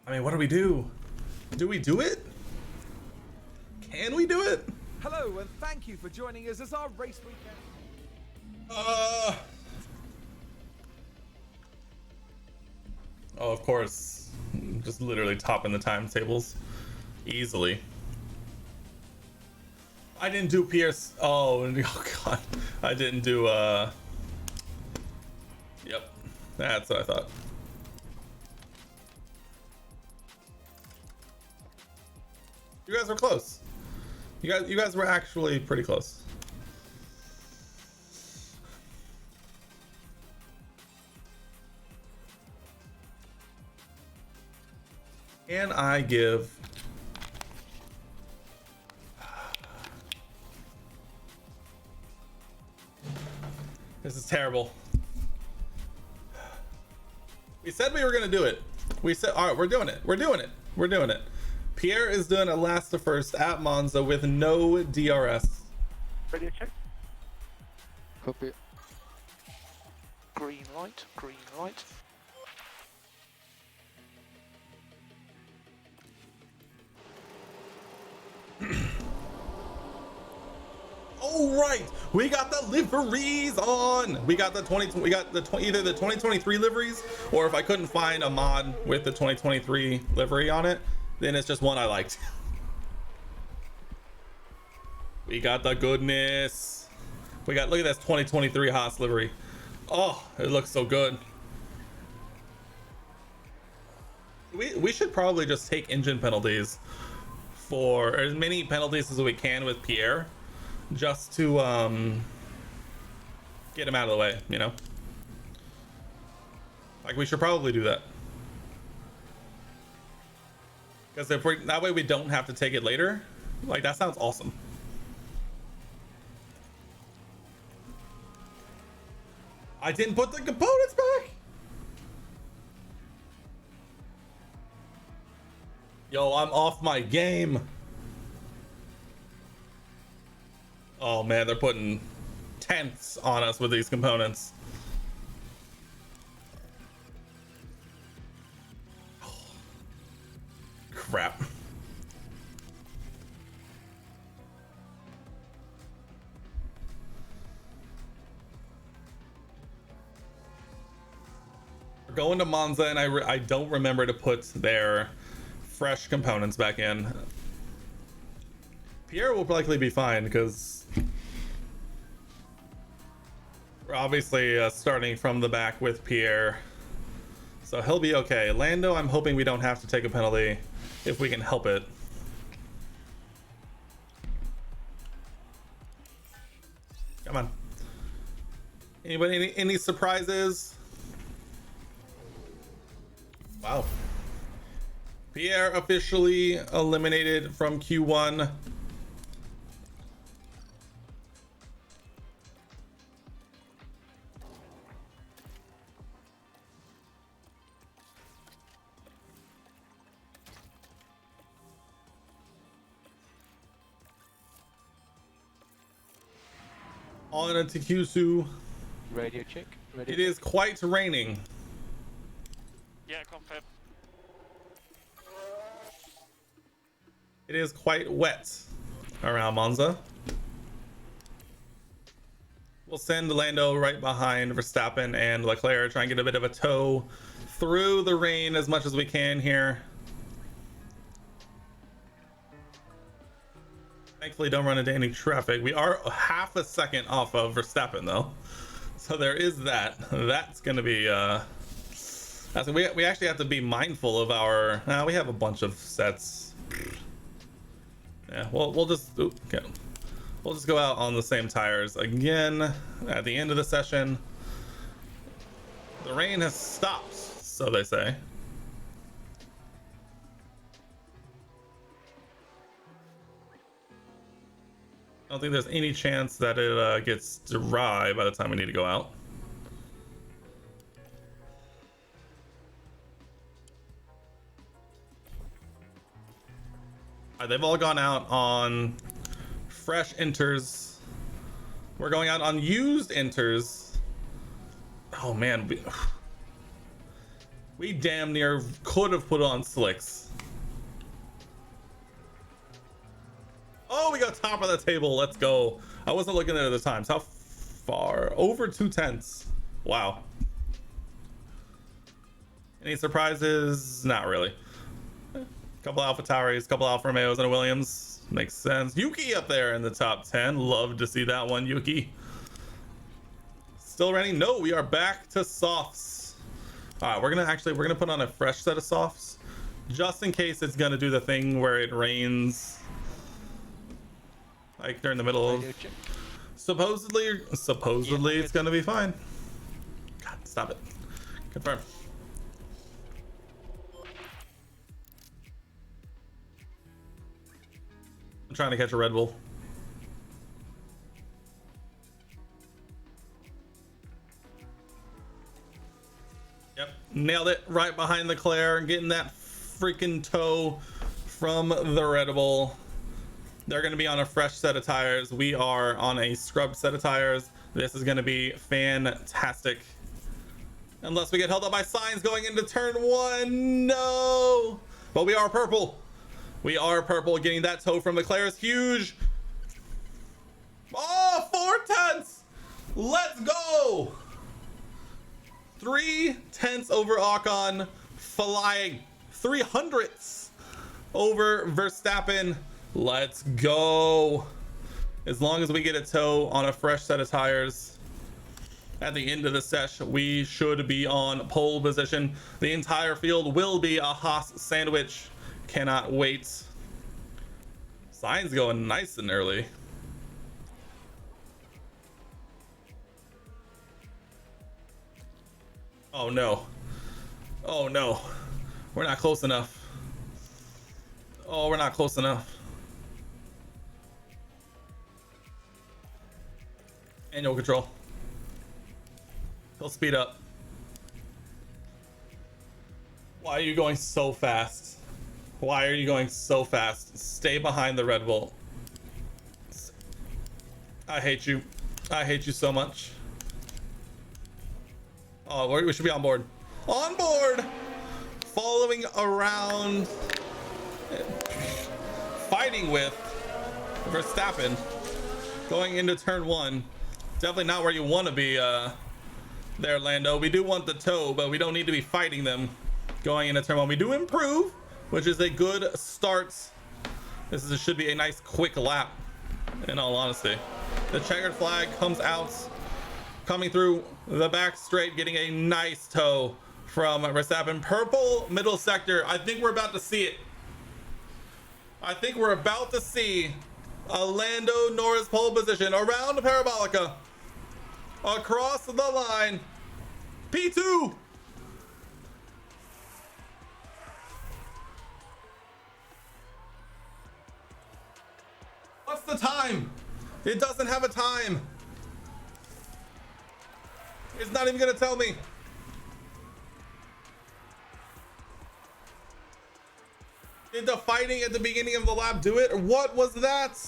I mean, what do we do? Do we do it? Can we do it? Hello, and thank you for joining us as our race weekend. Oh, of course. Just literally topping the timetables easily. I didn't do Pierce. Oh God. I didn't do, yep. That's what I thought. You guys were close. You guys were actually pretty close. Can I give this is terrible. We said we were gonna do it. We said, all right, we're doing it. We're doing it. We're doing it. Pierre is doing a last to first at Monza with no DRS. Radio check. Copy. Green light, green light. Oh right, we got the liveries on. We got the either the 2023 liveries, or if I couldn't find a mod with the 2023 livery on it, then it's just one I liked. We got the goodness. We got, look at this 2023 Haas livery. Oh, it looks so good. We should probably just take engine penalties for as many penalties as we can with Pierre, just to get him out of the way, you know? Like, we should probably do that. Because if we, that way we don't have to take it later. Like, that sounds awesome. I didn't put the components back. Yo, I'm off my game. Oh man, they're putting tenths on us with these components. Oh, crap. We're going to Monza, and I don't remember to put their fresh components back in. Pierre will likely be fine because we're obviously starting from the back with Pierre, so he'll be okay. Lando, I'm hoping we don't have to take a penalty if we can help it. Come on. Anybody, any surprises? Wow. Pierre officially eliminated from Q1. On to Kyushu. Radio check. Radio It is quite raining. Yeah, confirm. It is quite wet around Monza. We'll send Lando right behind Verstappen and Leclerc, try and get a bit of a tow through the rain as much as we can here. Thankfully, don't run into any traffic. We are half a second off of Verstappen, though. So there is that. That's going to be... we actually have to be mindful of our... we have a bunch of sets. Yeah, we'll just... Okay. We'll just go out on the same tires again at the end of the session. The rain has stopped, so they say. I don't think there's any chance that it gets dry by the time we need to go out. All right, they've all gone out on fresh enters. We're going out on used enters. Oh man, we damn near could have put on slicks. Oh, we got top of the table. Let's go. I wasn't looking at the times. How far? Over 2/10. Wow. Any surprises? Not really. Couple Alpha Tauris, couple Alfa Romeos, and a Williams. Makes sense. Yuki up there in the top 10. Love to see that one, Yuki. Still running? No, we are back to softs. All right, we're gonna put on a fresh set of softs, just in case it's gonna do the thing where it rains. Like they're in the middle of... Supposedly it's gonna be fine. God, stop it. Confirm. I'm trying to catch a Red Bull. Yep, nailed it right behind Leclerc, getting that freaking toe from the Red Bull. They're going to be on a fresh set of tires. We are on a scrubbed set of tires. This is going to be fantastic. Unless we get held up by signs going into turn 1. No! But we are purple. We are purple. Getting that toe from Leclerc is huge. Oh, 4/10. Let's go. 3/10 over Ocon. Flying 300ths over Verstappen. Let's go. As long as we get a toe on a fresh set of tires at the end of the sesh, we should be on pole position. The entire field will be a Haas sandwich. Cannot wait. Signs going nice and early. Oh no. Oh no. We're not close enough. Oh, we're not close enough. Manual control. He'll speed up. Why are you going so fast? Why are you going so fast? Stay behind the Red Bull. I hate you. I hate you so much. Oh, we should be on board. On board! Following around. Fighting with Verstappen. Going into turn 1. Definitely not where you want to be there, Lando. We do want the toe, but we don't need to be fighting them going into turn 1. We do improve, which is a good start. Should be a nice quick lap, in all honesty. The checkered flag comes out, coming through the back straight, getting a nice toe from Verstappen. Purple middle sector. I think we're about to see it. I think we're about to see a Lando Norris pole position around Parabolica. Across the line. P2. What's the time? It doesn't have a time. It's not even gonna tell me. Did the fighting at the beginning of the lap do it? Or what was that?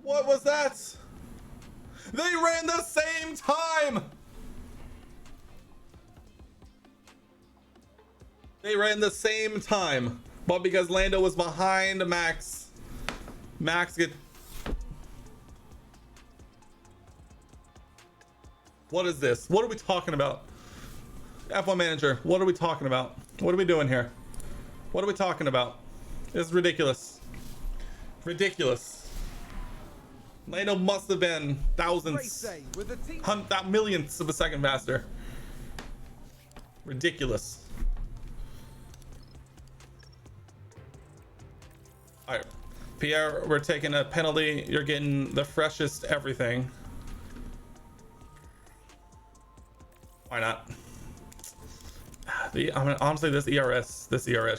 What was that? They ran the same time. They ran the same time, but because Lando was behind Max get What is this? What are we talking about? F1 manager, what are we talking about? What are we doing here? What are we talking about? This is ridiculous. Ridiculous. Lando must have been Race thousands, day with the team. millionths of a second faster. Ridiculous. All right, Pierre, we're taking a penalty. You're getting the freshest everything. Why not? I mean, honestly, this ERS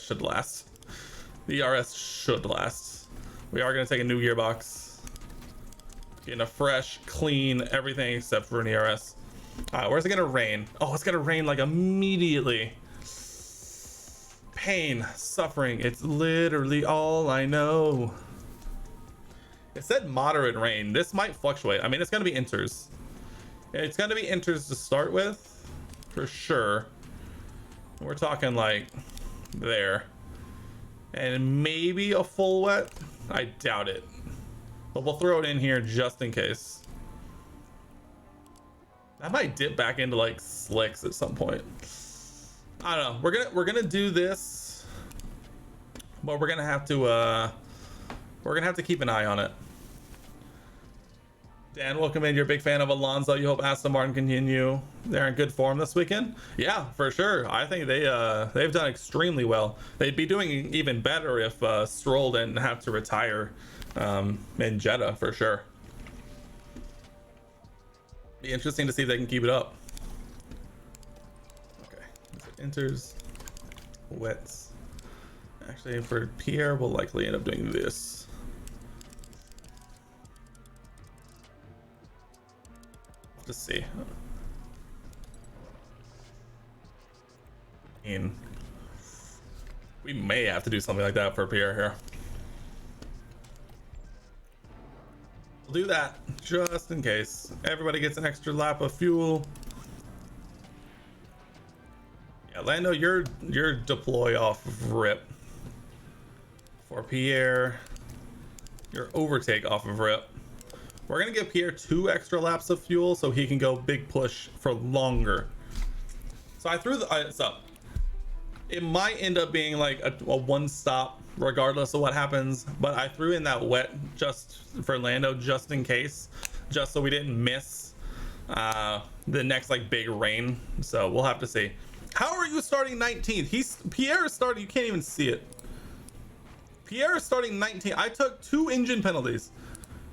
should last. The ERS should last. We are gonna take a new gearbox. Getting a fresh, clean, everything except for an ERS. All right, where's it gonna rain? Oh, it's gonna rain like immediately. Pain, suffering, it's literally all I know. It said moderate rain. This might fluctuate. I mean, it's gonna be inters. It's gonna be inters to start with, for sure. We're talking like there. And maybe a full wet. I doubt it. But we'll throw it in here just in case. I might dip back into like slicks at some point. I don't know. We're gonna do this, but we're gonna have to keep an eye on it. Dan, welcome in. You're a big fan of Alonso. You hope Aston Martin continue. They're in good form this weekend. Yeah, for sure. I think they've done extremely well. They'd be doing even better if Stroll didn't have to retire in Jeddah, for sure. Be interesting to see if they can keep it up. Okay, so enters, wets. Actually, for Pierre, we'll likely end up doing this. To see. I mean, we may have to do something like that for Pierre here. We'll do that just in case. Everybody gets an extra lap of fuel. Yeah, Lando, you're deploy off of rip. For Pierre, your overtake off of rip. We're gonna give Pierre 2 extra laps of fuel so he can go big push for longer. So I threw so it might end up being like a one stop regardless of what happens, but I threw in that wet just for Lando just in case, just so we didn't miss the next like big rain. So we'll have to see. How are you starting 19th? Pierre is starting, you can't even see it. Pierre is starting 19th. I took 2 engine penalties.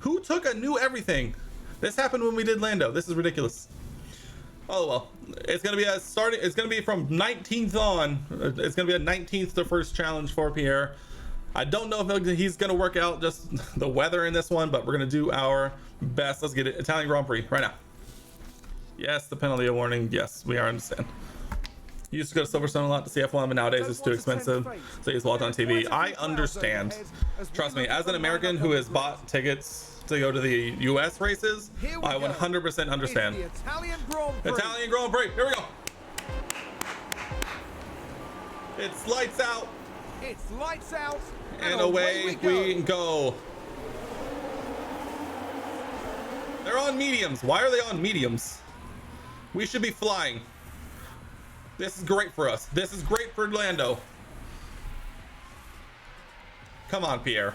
Who took a new everything? This happened when we did Lando. This is ridiculous. Oh well, it's gonna be a starting. It's gonna be from 19th on. It's gonna be a 19th to first challenge for Pierre. I don't know if he's gonna work out just the weather in this one, but we're gonna do our best. Let's get it. Italian Grand Prix right now. Yes, the penalty warning. Yes, we are understand. You used to go to Silverstone a lot to see F1, but nowadays it's too expensive, so you just watch on TV. I understand. Trust me, as an American who has bought tickets to go to the US races, I 100% understand. Italian Grand Prix. Italian Grand Prix, here we go. It's lights out. It's lights out. And away we go. They're on mediums. Why are they on mediums? We should be flying. This is great for us. This is great for Lando. Come on, Pierre.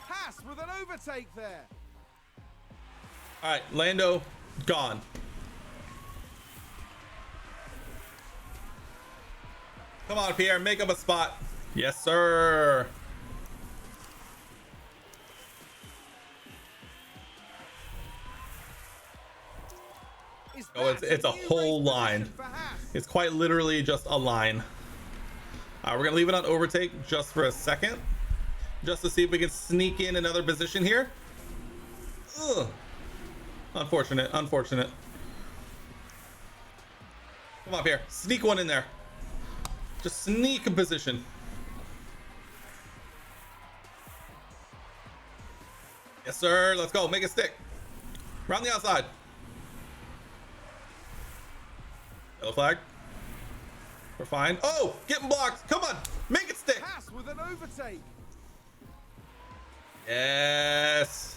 Haas with an overtake there. All right, Lando, gone. Come on, Pierre, make up a spot. Yes, sir. Oh, it's a whole line. It's quite literally just a line. We're gonna leave it on overtake just for a second, just to see if we can sneak in another position here. Ugh. Unfortunate, unfortunate. Come on, Pierre, sneak one in there. Just sneak a position. Yes, sir. Let's go. Make it stick. Around the outside. Yellow flag. We're fine. Oh, getting blocked. Come on. Make it stick. Haas with an overtake. Yes.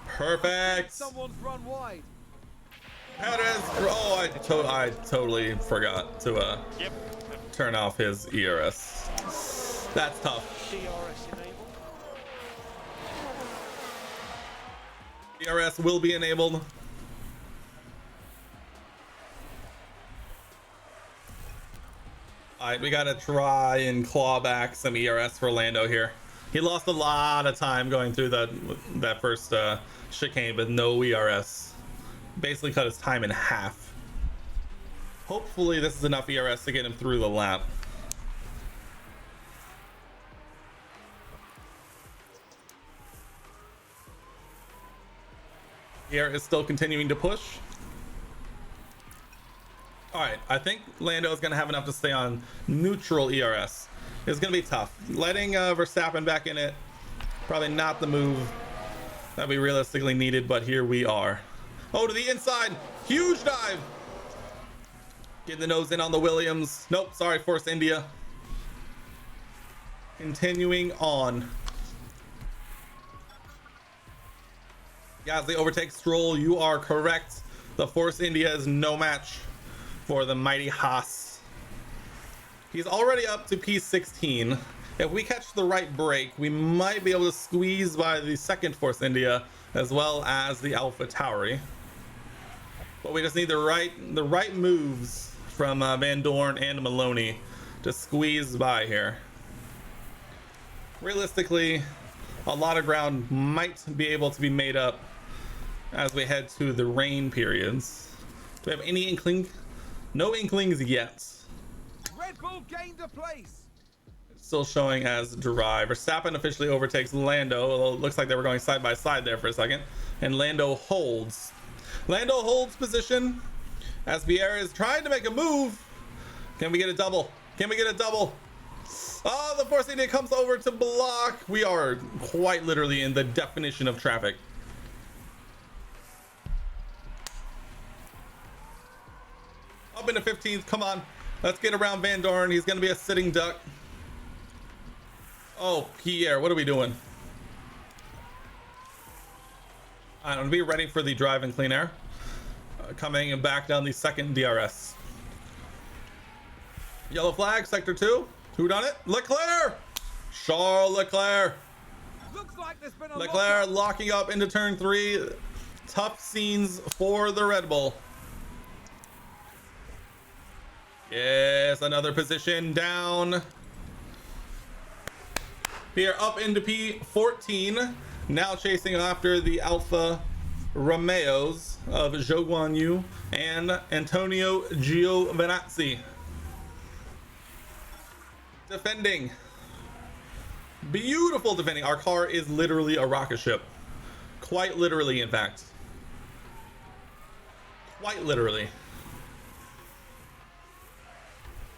Perfect. Someone's run wide. Perez. Oh, I totally forgot to Yep. turn off his ERS. That's tough. DRS enabled. ERS will be enabled. All right, we gotta try and claw back some ERS for Lando here. He lost a lot of time going through that first chicane with no ERS. Basically cut his time in half. Hopefully this is enough ERS to get him through the lap. Here is still continuing to push. All right, I think Lando is going to have enough to stay on neutral ERS. It's going to be tough. Letting Verstappen back in it, probably not the move that we realistically needed, but here we are. Oh, to the inside. Huge dive. Getting the nose in on the Williams. Nope, sorry, Force India. Continuing on. Gasly overtakes Stroll. You are correct. The Force India is no match for the mighty Haas. He's already up to P16. If we catch the right break, we might be able to squeeze by the second Force India as well as the Alpha Tauri. But we just need the right moves from Van Dorn and Maloney to squeeze by here. Realistically, a lot of ground might be able to be made up as we head to the rain periods. Do we have any inkling? No inklings yet. Red Bull gained a place. Still showing as drive. Verstappen officially overtakes Lando. Although it looks like they were going side by side there for a second. And Lando holds. Lando holds position as Pierre is trying to make a move. Can we get a double? Can we get a double? Oh, the Force India comes over to block. We are quite literally in the definition of traffic. Up into 15th. Come on. Let's get around Van Dorn. He's going to be a sitting duck. Oh, Pierre, what are we doing? I'm going to be ready for the drive and clean air. Coming back down the second DRS. Yellow flag, sector 2. Who done it? Leclerc! Charles Leclerc. Looks like there's been a Leclerc locking up into turn 3. Tough scenes for the Red Bull. Yes, another position down. Here up into P14. Now chasing after the Alfa Romeos of Zhou Guanyu and Antonio Giovinazzi. Defending. Beautiful defending. Our car is literally a rocket ship. Quite literally, in fact. Quite literally.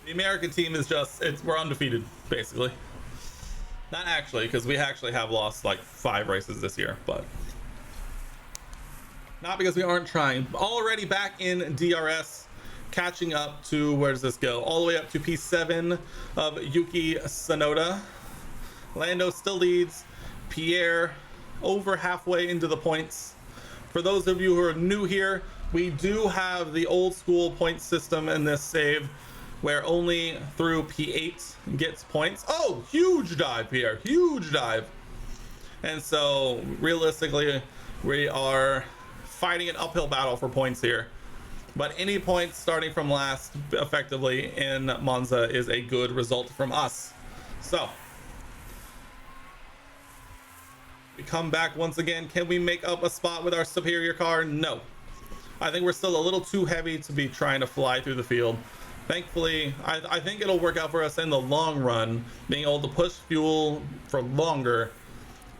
The American team is just, we're undefeated, basically. Not actually, because we actually have lost like 5 races this year, but not because we aren't trying. Already back in DRS, catching up to, where does this go? All the way up to P7 of Yuki Tsunoda. Lando still leads. Pierre over halfway into the points. For those of you who are new here, we do have the old school point system in this save, where only through P8 gets points. Oh, huge dive, Pierre, huge dive. And so realistically, we are fighting an uphill battle for points here. But any points starting from last effectively in Monza is a good result from us. So we come back once again. Can we make up a spot with our superior car? No. I think we're still a little too heavy to be trying to fly through the field. Thankfully, I think it'll work out for us in the long run, being able to push fuel for longer.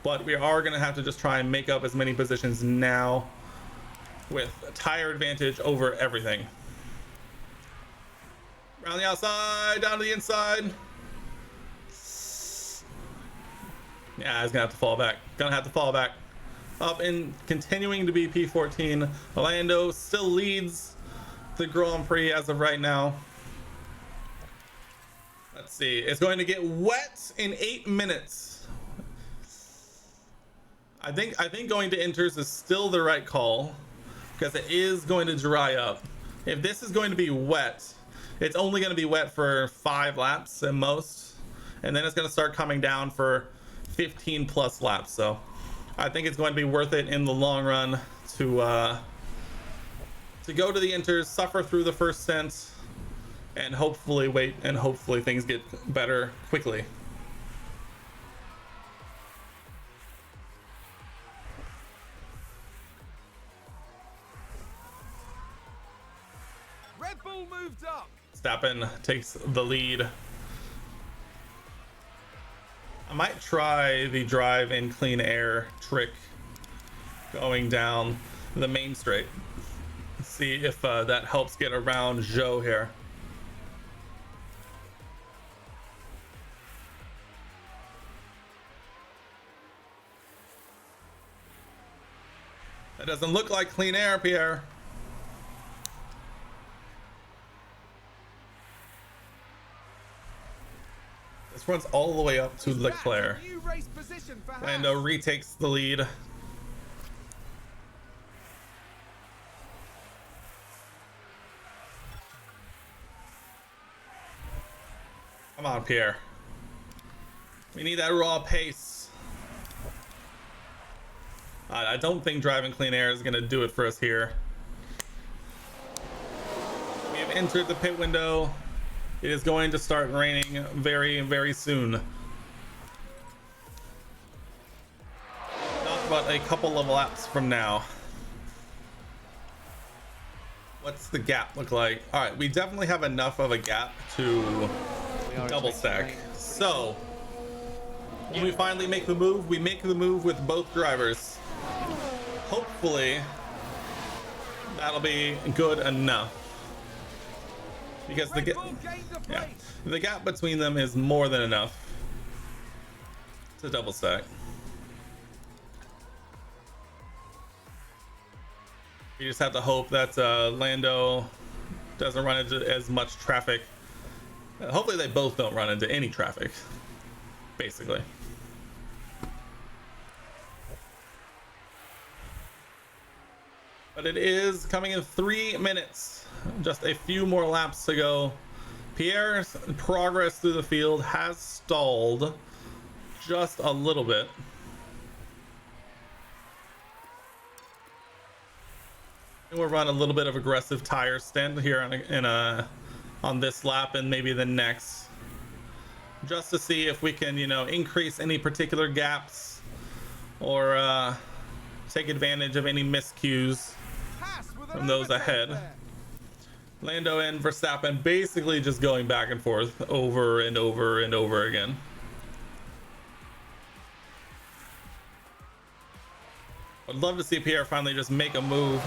But we are going to have to just try and make up as many positions now with a tire advantage over everything. Around the outside, down to the inside. Yeah, he's going to have to fall back. Going to have to fall back. Up and continuing to be P14. Lando still leads the Grand Prix as of right now. Let's see. It's going to get wet in 8 minutes. I think going to inters is still the right call. because it is going to dry up. If this is going to be wet, it's only going to be wet for 5 laps at most, and then it's going to start coming down for 15 plus laps. So I think it's going to be worth it in the long run to go to the inters, suffer through the first stint, and hopefully wait, and hopefully things get better quickly. Red Bull moved up. Verstappen takes the lead. I might try the drive in clean air trick going down the main straight. See if that helps get around Zhou here. That doesn't look like clean air, Pierre. This runs all the way up to Leclerc. New race position for Haas. Lando retakes the lead. Come on, Pierre. We need that raw pace. I don't think driving clean air is going to do it for us here. We have entered the pit window. It is going to start raining very, very soon. Not but a couple of laps from now. What's the gap look like? All right, we definitely have enough of a gap to double stack. So when we finally make the move, we make the move with both drivers. Hopefully that'll be good enough, because the gap between them is more than enough to double stack. We just have to hope that Lando doesn't run into as much traffic. Hopefully they both don't run into any traffic, basically. But it is coming in 3 minutes. Just a few more laps to go. Pierre's progress through the field has stalled just a little bit. And we'll run a little bit of aggressive tire stint here on this lap and maybe the next, just to see if we can, you know, increase any particular gaps or take advantage of any miscues from those ahead. Lando and Verstappen basically just going back and forth over and over and over again. I'd love to see Pierre finally just make a move.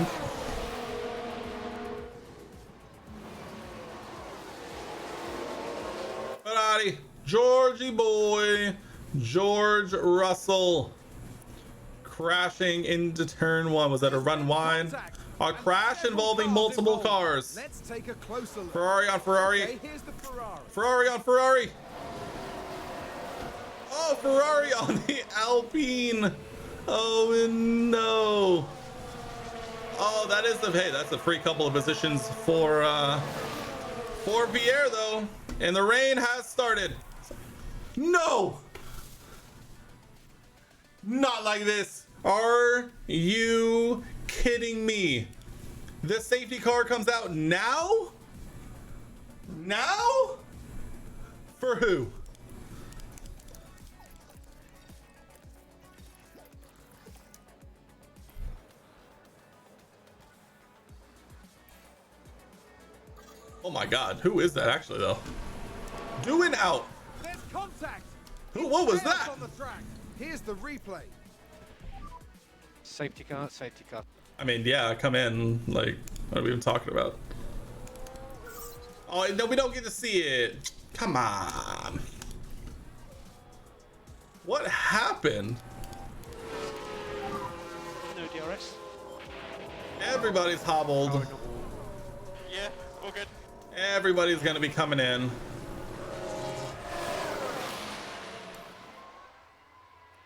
Ferrari, Georgie boy, George Russell crashing into turn 1. Was that a run wide? A crash involving multiple cars. Let's take a closer look. Ferrari on Ferrari. Okay, here's the Ferrari. Ferrari on Ferrari. Oh, Ferrari on the Alpine. Oh no. Oh, that is the, hey, that's a free couple of positions for Pierre though. And the rain has started. No. Not like this. Are you kidding me? The safety car comes out now? Now? For who? Oh my God, who is that actually though? Doing out. There's contact. Who, what was Chaos that? on the track. Here's the replay. Safety car, safety car. I mean, yeah, come in. Like, what are we even talking about? Oh, no, we don't get to see it. Come on. What happened? No DRS. Everybody's hobbled. Yeah, all good. Everybody's gonna be coming in.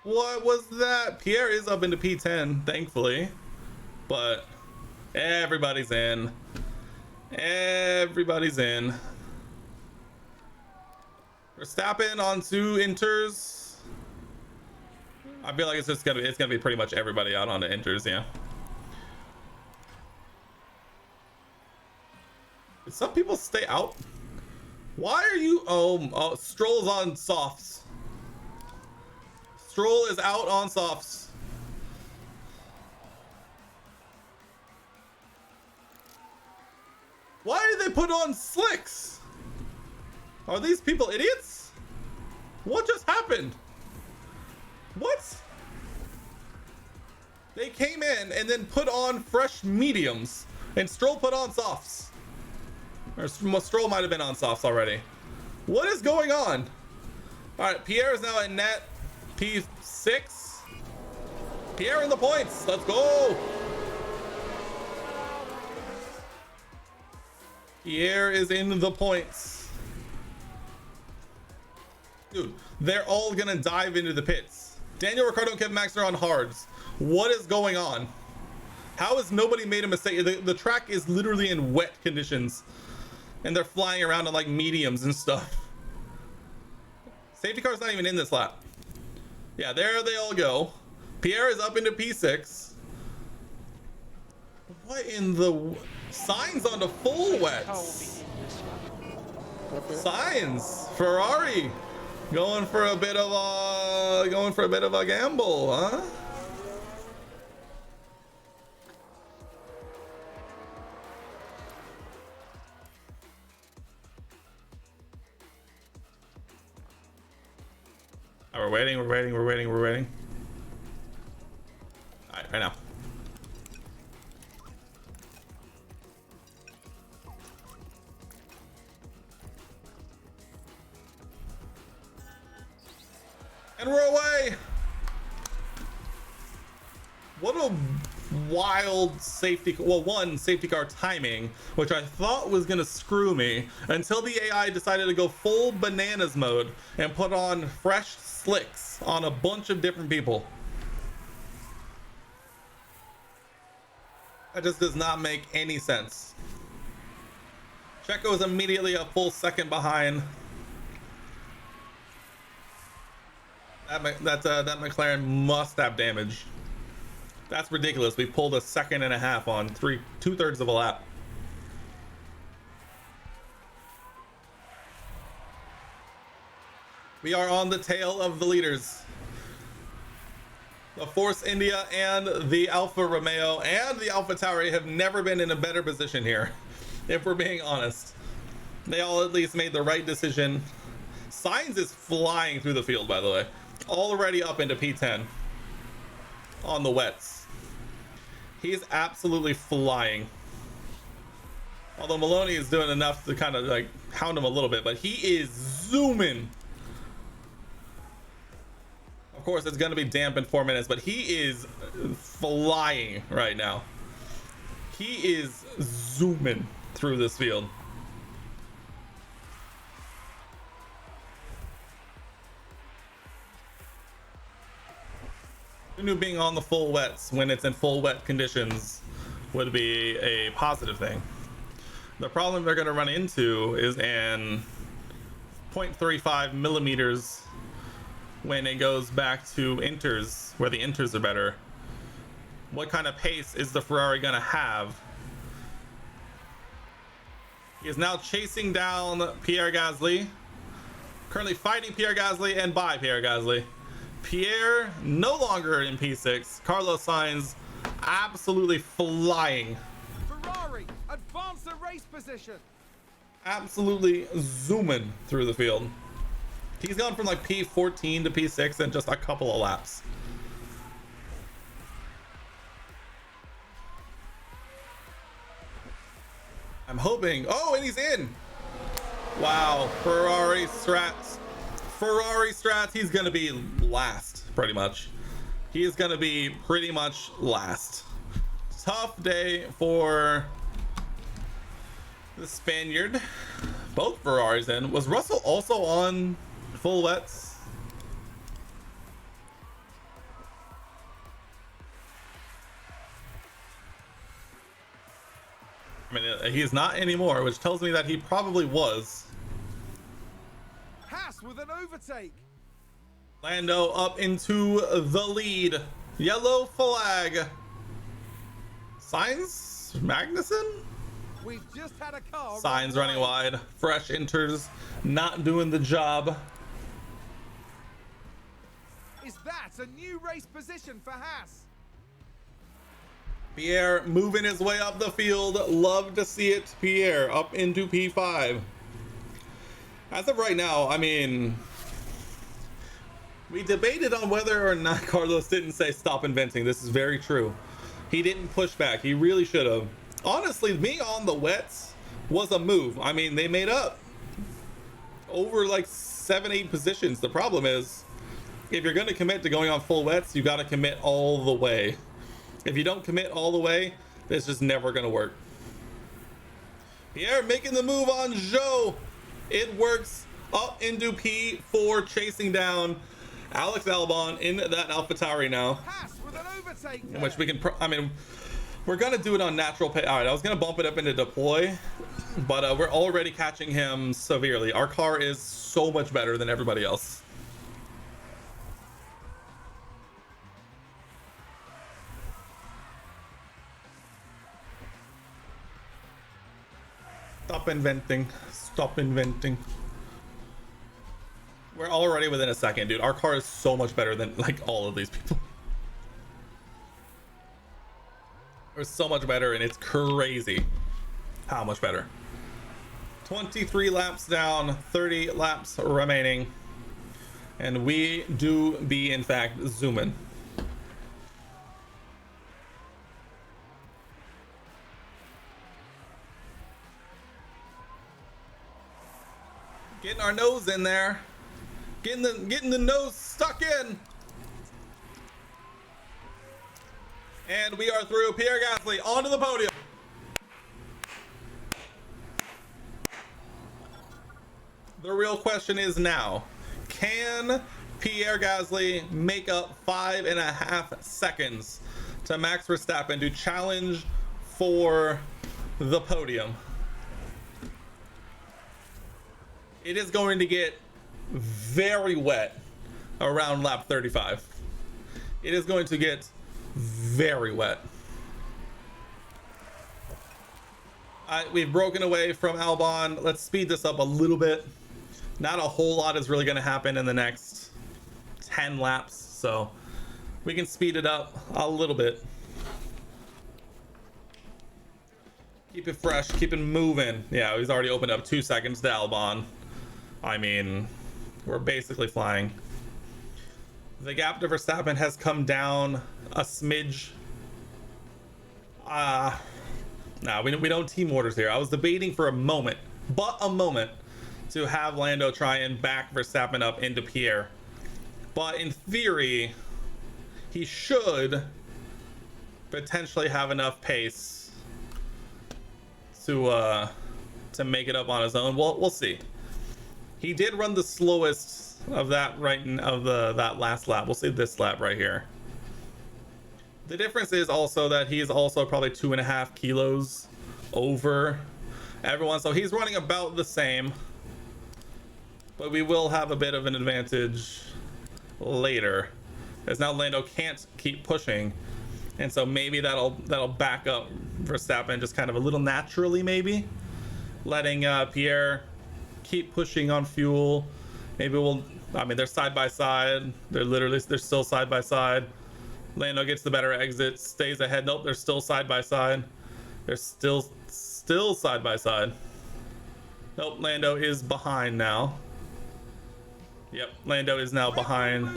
What was that? Pierre is up into P10, thankfully. But Everybody's in. Everybody's in. Verstappen onto Inters. I feel like it's gonna be pretty much everybody out on the Inters, yeah. Did some people stay out? Why are you? Oh, Stroll's on softs. Stroll is out on softs. Why did they put on slicks? Are these people idiots? What just happened? What? They came in and then put on fresh mediums, and Stroll put on softs. Or Stroll might have been on softs already. What is going on? All right, Pierre is now in net P6. Pierre in the points. Let's go. Pierre is in the points. Dude, they're all gonna dive into the pits. Daniel Ricciardo and Kevin Max are on hards. What is going on? How has nobody made a mistake? The track is literally in wet conditions, and they're flying around on like mediums and stuff. Safety car's not even in this lap. Yeah, there they all go. Pierre is up into P6. What in the... Signs on the full wets. Signs. Ferrari going for a bit of a gamble, huh? Oh, we're waiting. All right, right now. And we're away. What a wild safety, well, one safety car timing, which I thought was gonna screw me until the AI decided to go full bananas mode and put on fresh slicks on a bunch of different people. That just does not make any sense. Checo is immediately a full second behind. That McLaren must have damage. That's ridiculous. We pulled a second and a half on two-thirds of a lap. We are on the tail of the leaders. The Force India and the Alfa Romeo and the Alfa Tauri have never been in a better position here, if we're being honest. They all at least made the right decision. Sainz is flying through the field, by the way. Already up into P10 on the wets. He's absolutely flying. Although Maloney is doing enough to kind of like hound him a little bit, but he is zooming. Of course, it's going to be damp in 4 minutes, but he is flying right now. He is zooming through this field. Who knew being on the full wets when it's in full wet conditions would be a positive thing? The problem they're going to run into is in 0.35 millimeters when it goes back to inters, where the inters are better. What kind of pace is the Ferrari going to have? He is now chasing down Pierre Gasly, currently fighting Pierre Gasly and by Pierre Gasly. Pierre no longer in P6. Carlos Sainz absolutely flying. Ferrari, advance the race position. Absolutely zooming through the field. He's gone from like P14 to P6 in just a couple of laps. I'm hoping. Oh, and he's in. Wow. Ferrari strats. He's gonna be last, pretty much. He is gonna be pretty much last. Tough day for the Spaniard. Both Ferraris in. Was Russell also on full wets? mean, he's not anymore, which tells me that he probably was. Haas with an overtake. Lando up into the lead. Yellow flag. Signs Magnussen? We've just had a car. Signs running wide. Fresh enters, not doing the job. Is that a new race position for Haas? Pierre moving his way up the field. Love to see it. Pierre up into P5. As of right now, I mean, we debated on whether or not Carlos didn't say stop inventing. This is very true. He didn't push back. He really should have. Honestly, being on the wets was a move. I mean, they made up over like 7-8 positions. The problem is, if you're going to commit to going on full wets, you got to commit all the way. If you don't commit all the way, it's just never going to work. Pierre making the move on Zhou. It works up into P4, chasing down Alex Albon in that AlphaTauri now. Haas with an overtake. In which we can, I mean, we're going to do it on natural pay. All right, I was going to bump it up into deploy, but we're already catching him severely. Our car is so much better than everybody else. Stop inventing. Stop inventing. We're already within a second, dude. Our car is so much better than like all of these people. We're so much better, and it's crazy how much better. 23 laps down, 30 laps remaining. And we do be, in fact, zooming. Getting our nose in there. Getting the nose stuck in. And we are through. Pierre Gasly onto the podium. The real question is now, can Pierre Gasly make up 5.5 seconds to Max Verstappen to challenge for the podium? It is going to get very wet around lap 35. It is going to get very wet. We've broken away from Albon. Let's speed this up a little bit. Not a whole lot is really going to happen in the next 10 laps, so we can speed it up a little bit. Keep it fresh, keep it moving. Yeah, he's already opened up 2 seconds to Albon. I mean, we're basically flying. The gap to Verstappen has come down a smidge. No, we don't team orders here. I was debating for a moment, to have Lando try and back Verstappen up into Pierre. But in theory, he should potentially have enough pace to make it up on his own. We'll see. He did run the slowest of that that last lap. We'll see this lap right here. The difference is also that he's also probably 2.5 kilos over everyone, so he's running about the same. But we will have a bit of an advantage later, as now Lando can't keep pushing, and so maybe that'll back up Verstappen just kind of a little naturally, maybe letting Pierre keep pushing on fuel. Maybe I mean, they're side by side. They're still side by side. Lando gets the better exit, stays ahead. Nope, they're still side by side. They're still side by side. Nope, Lando is behind now. Yep, Lando is now behind,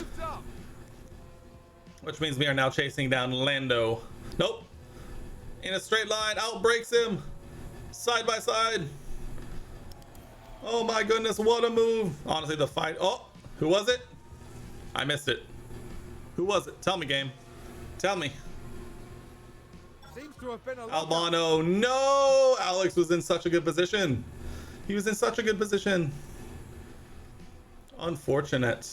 which means we are now chasing down Lando. Nope, in a straight line, outbreaks him. Side by side. Oh my goodness, what a move. Honestly, the fight. Oh, who was it? I missed it. Who was it? Tell me, game. Tell me. Seems to have been a Albano. No! Alex was in such a good position. He was in such a good position. Unfortunate.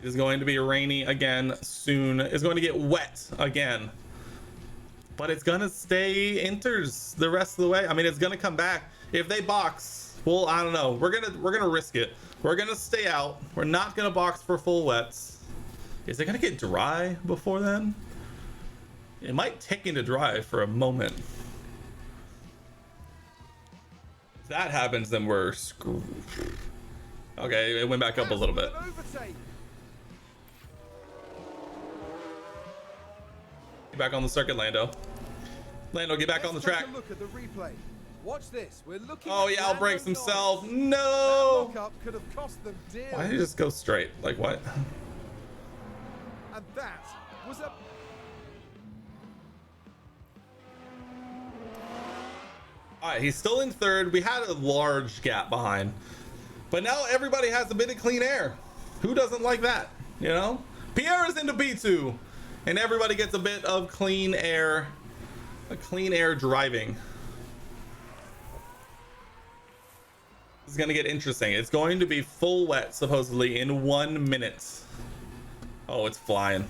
It is going to be rainy again soon. It's going to get wet again. but it's gonna stay inters the rest of the way. I mean, it's gonna come back if they box. Well, I don't know. We're gonna risk it. We're gonna stay out. We're not gonna box for full wets. Is it gonna get dry before then? It might tick into dry for a moment. If that happens, then we're screwed. Okay, it went back up a little bit. An overtake. Get back on the circuit, Lando. Lando, get back on the Let's take track. a look at the replay. Watch this. We're looking Oh at yeah, Lando outbreaks himself. Norris. No! That lockup could have cost them dearly. Why did he just go straight? Like what? And that was a Alright, he's still in third. We had a large gap behind. But now everybody has a bit of clean air. Who doesn't like that? You know? Pierre is into B2. And everybody gets a bit of clean air. A clean air driving. This is gonna get interesting. It's going to be full wet supposedly in 1 minute. Oh, it's flying.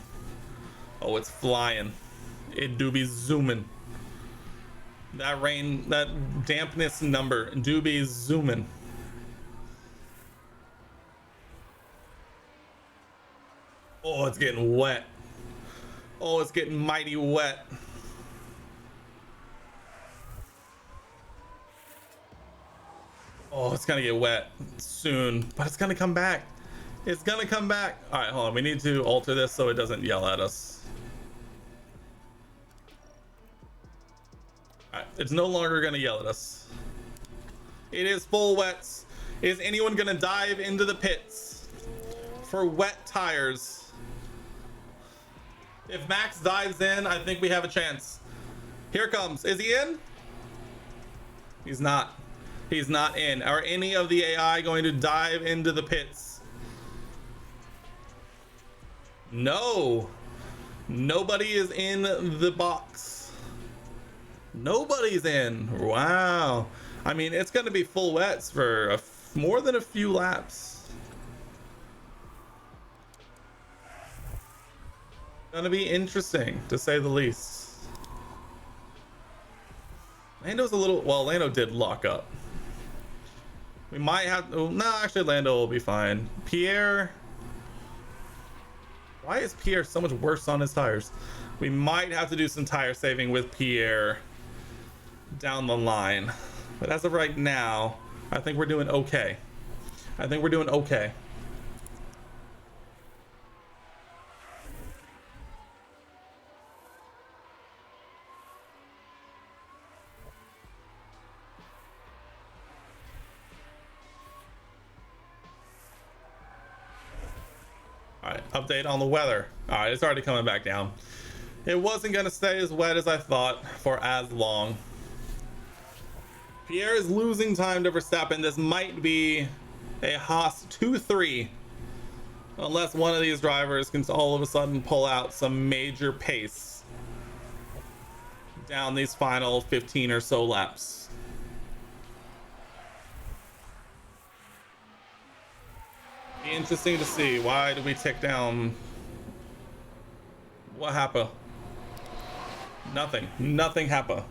Oh, it's flying. It do be zooming. That rain, that dampness number do be zooming. Oh, it's getting wet. Oh, it's getting mighty wet. Oh, it's gonna get wet soon, but it's gonna come back. It's gonna come back. All right, hold on. We need to alter this so it doesn't yell at us. All right, it's no longer gonna yell at us. It is full wets. Is anyone gonna dive into the pits for wet tires? If Max dives in, I think we have a chance. Here comes. Is he in? He's not. He's not in. Are any of the AI going to dive into the pits? No. Nobody is in the box. Nobody's in. Wow. I mean, it's going to be full wets for more than a few laps. Gonna be interesting, to say the least. Lando's a little... Well, Lando did lock up. We might have... Oh, no, actually, Lando will be fine. Pierre... Why is Pierre so much worse on his tires? We might have to do some tire saving with Pierre down the line. But as of right now, I think we're doing okay. I think we're doing okay. Alright, update on the weather. Alright, it's already coming back down. It wasn't going to stay as wet as I thought for as long. Pierre is losing time to Verstappen. This might be a Haas 2-3. Unless one of these drivers can all of a sudden pull out some major pace down these final 15 or so laps. Be interesting to see. Why did we tick down? What happened? Nothing. Nothing happened.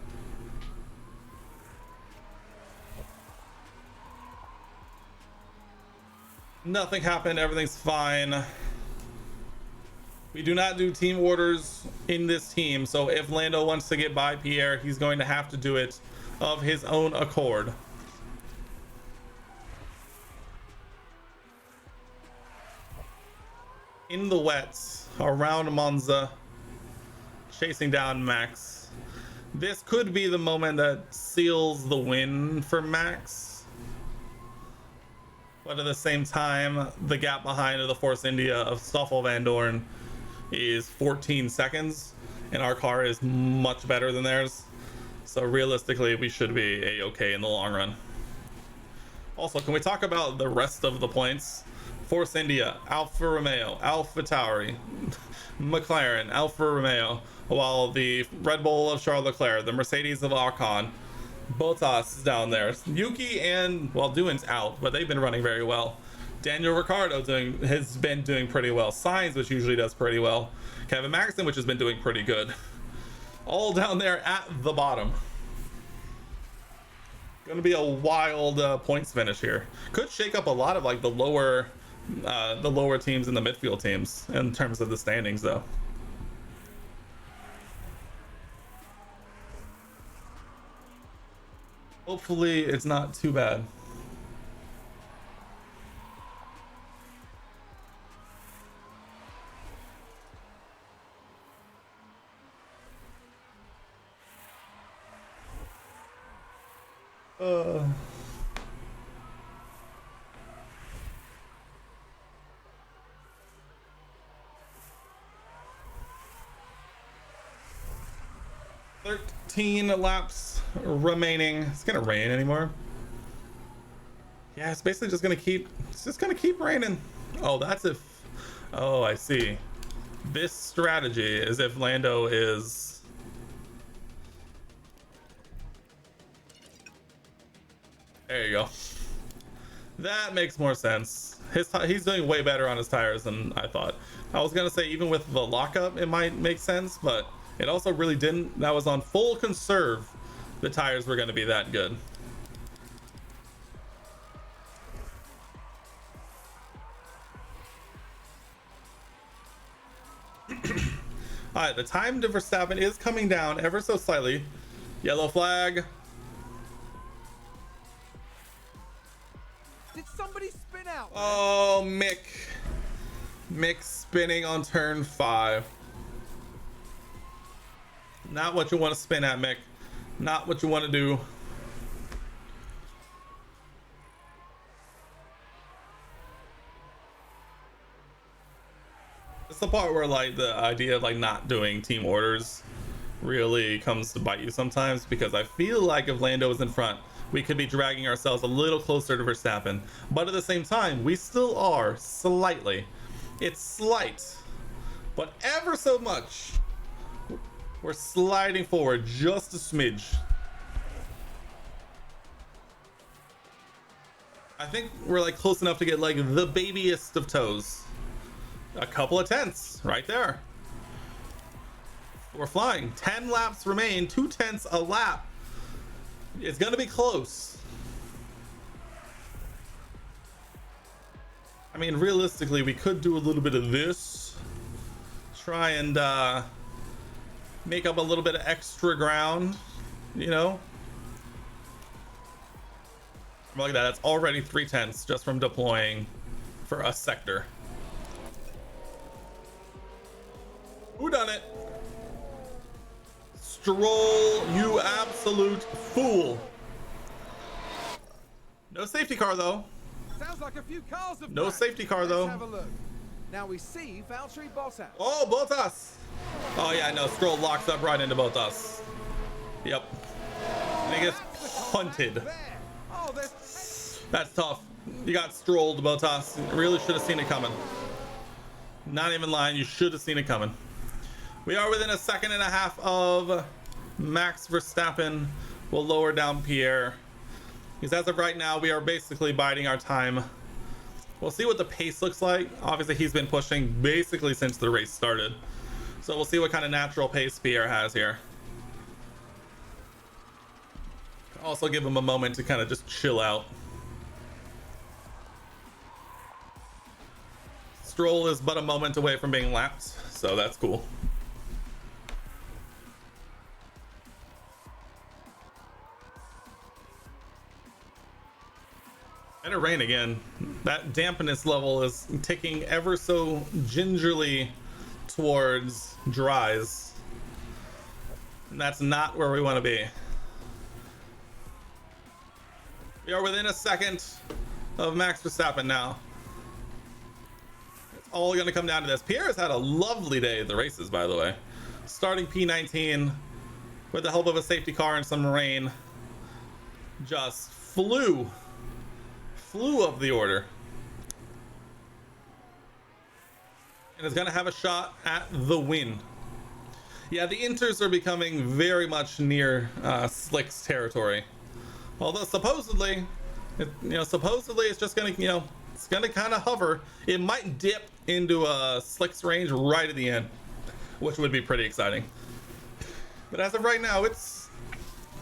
Nothing happened. Everything's fine. We do not do team orders in this team, so if Lando wants to get by Pierre, he's going to have to do it of his own accord. In the wets around Monza, chasing down Max. This could be the moment that seals the win for Max, but at the same time, the gap behind the Force India of Stoffel Van Dorn is 14 seconds, and our car is much better than theirs, so realistically we should be a-okay in the long run. Also, can we talk about the rest of the points? Force India, Alfa Romeo, Alfa Tauri, McLaren, Alfa Romeo, while the Red Bull of Charles Leclerc, the Mercedes of Ocon, Bottas is down there. Yuki and, well, Duin's out, but they've been running very well. Daniel Ricciardo has been doing pretty well. Sainz, which usually does pretty well. Kevin Magnussen, which has been doing pretty good. all down there at the bottom. Gonna be a wild points finish here. Could shake up a lot of like the lower teams and the midfield teams in terms of the standings though. Hopefully it's not too bad. Uh 13 laps remaining. It's gonna rain anymore. Yeah, it's basically just gonna keep raining. Oh, that's if, oh, I see. This strategy is if Lando is, there you go. That makes more sense. He's doing way better on his tires than I thought. I was gonna say even with the lockup it might make sense, but it also really didn't. That was on full conserve. The tires were gonna be that good. All right, the time to Verstappen is coming down ever so slightly. Yellow flag. Did somebody spin out? Oh, Mick spinning on turn 5. Not what you want to spin at, Mick. Not what you want to do. It's the part where like the idea of like not doing team orders really comes to bite you sometimes, because I feel like if Lando was in front, we could be dragging ourselves a little closer to Verstappen, but at the same time we still are slightly, it's slight, but ever so much we're sliding forward just a smidge. I think we're like close enough to get like the babiest of toes. A couple of tenths right there. We're flying. 10 laps remain, 2 tenths a lap. It's gonna be close. I mean, realistically, we could do a little bit of this. Try and make up a little bit of extra ground, you know? Look at that, that's already 3 tenths just from deploying for a sector. Who done it? Stroll, you absolute fool. No safety car though. Sounds like a few cars have No crashed. safety car, Let's though. have a look. Now we see Valtteri Bottas. Oh, Bottas. Oh yeah, no, Stroll locks up right into Bottas. Yep. And he gets punted. There. Oh, there's That's tough. You got strolled, Bottas. You really should have seen it coming. Not even lying, you should have seen it coming. We are within a second and a half of Max Verstappen. We'll lower down Pierre. Because as of right now, we are basically biding our time. We'll see what the pace looks like. Obviously, he's been pushing basically since the race started. So we'll see what kind of natural pace Pierre has here. Also give him a moment to kind of just chill out. Stroll is but a moment away from being lapped, so that's cool. And it rain again. That dampness level is ticking ever so gingerly towards dries. And that's not where we want to be. We are within a second of Max Verstappen now. It's all going to come down to this. Pierre has had a lovely day at the races, by the way. Starting P19 with the help of a safety car and some rain. Just flew up the order. And is going to have a shot at the win. Yeah, the Inters are becoming very much near Slick's territory. Although supposedly, supposedly it's just going to, it's going to kind of hover. It might dip into Slick's range right at the end, which would be pretty exciting. But as of right now, it's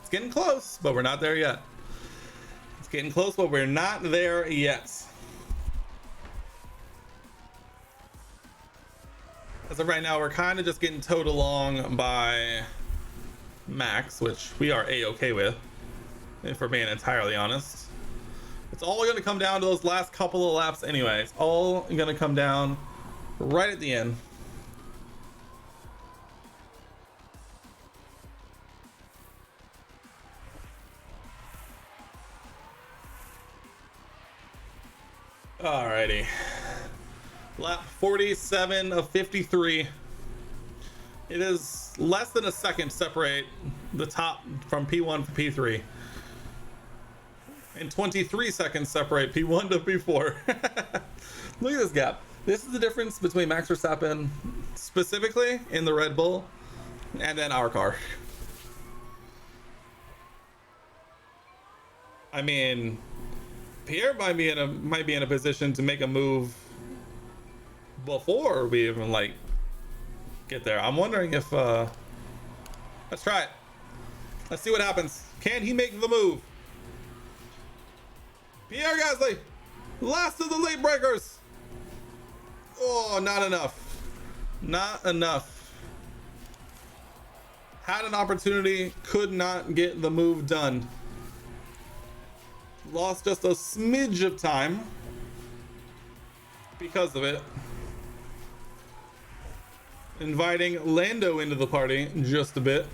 getting close, but we're not there yet. It's getting close, but we're not there yet. As of right now, we're kind of just getting towed along by Max, which we are a-okay with, if we're being entirely honest. It's all going to come down to those last couple of laps anyway. It's all going to come down right at the end. Alrighty. Lap 47 of 53. It is less than a second to separate the top from P1 to P3. And 23 seconds separate P1 to P4. Look at this gap. This is the difference between Max Verstappen, specifically in the Red Bull, and then our car. I mean, Pierre might be in a position to make a move before we even like get there. I'm wondering if let's try it. Let's see what happens. Can he make the move? Pierre Gasly, last of the late breakers. Oh, not enough. Not enough. Had an opportunity, could not get the move done. Lost just a smidge of time because of it. Inviting Lando into the party just a bit.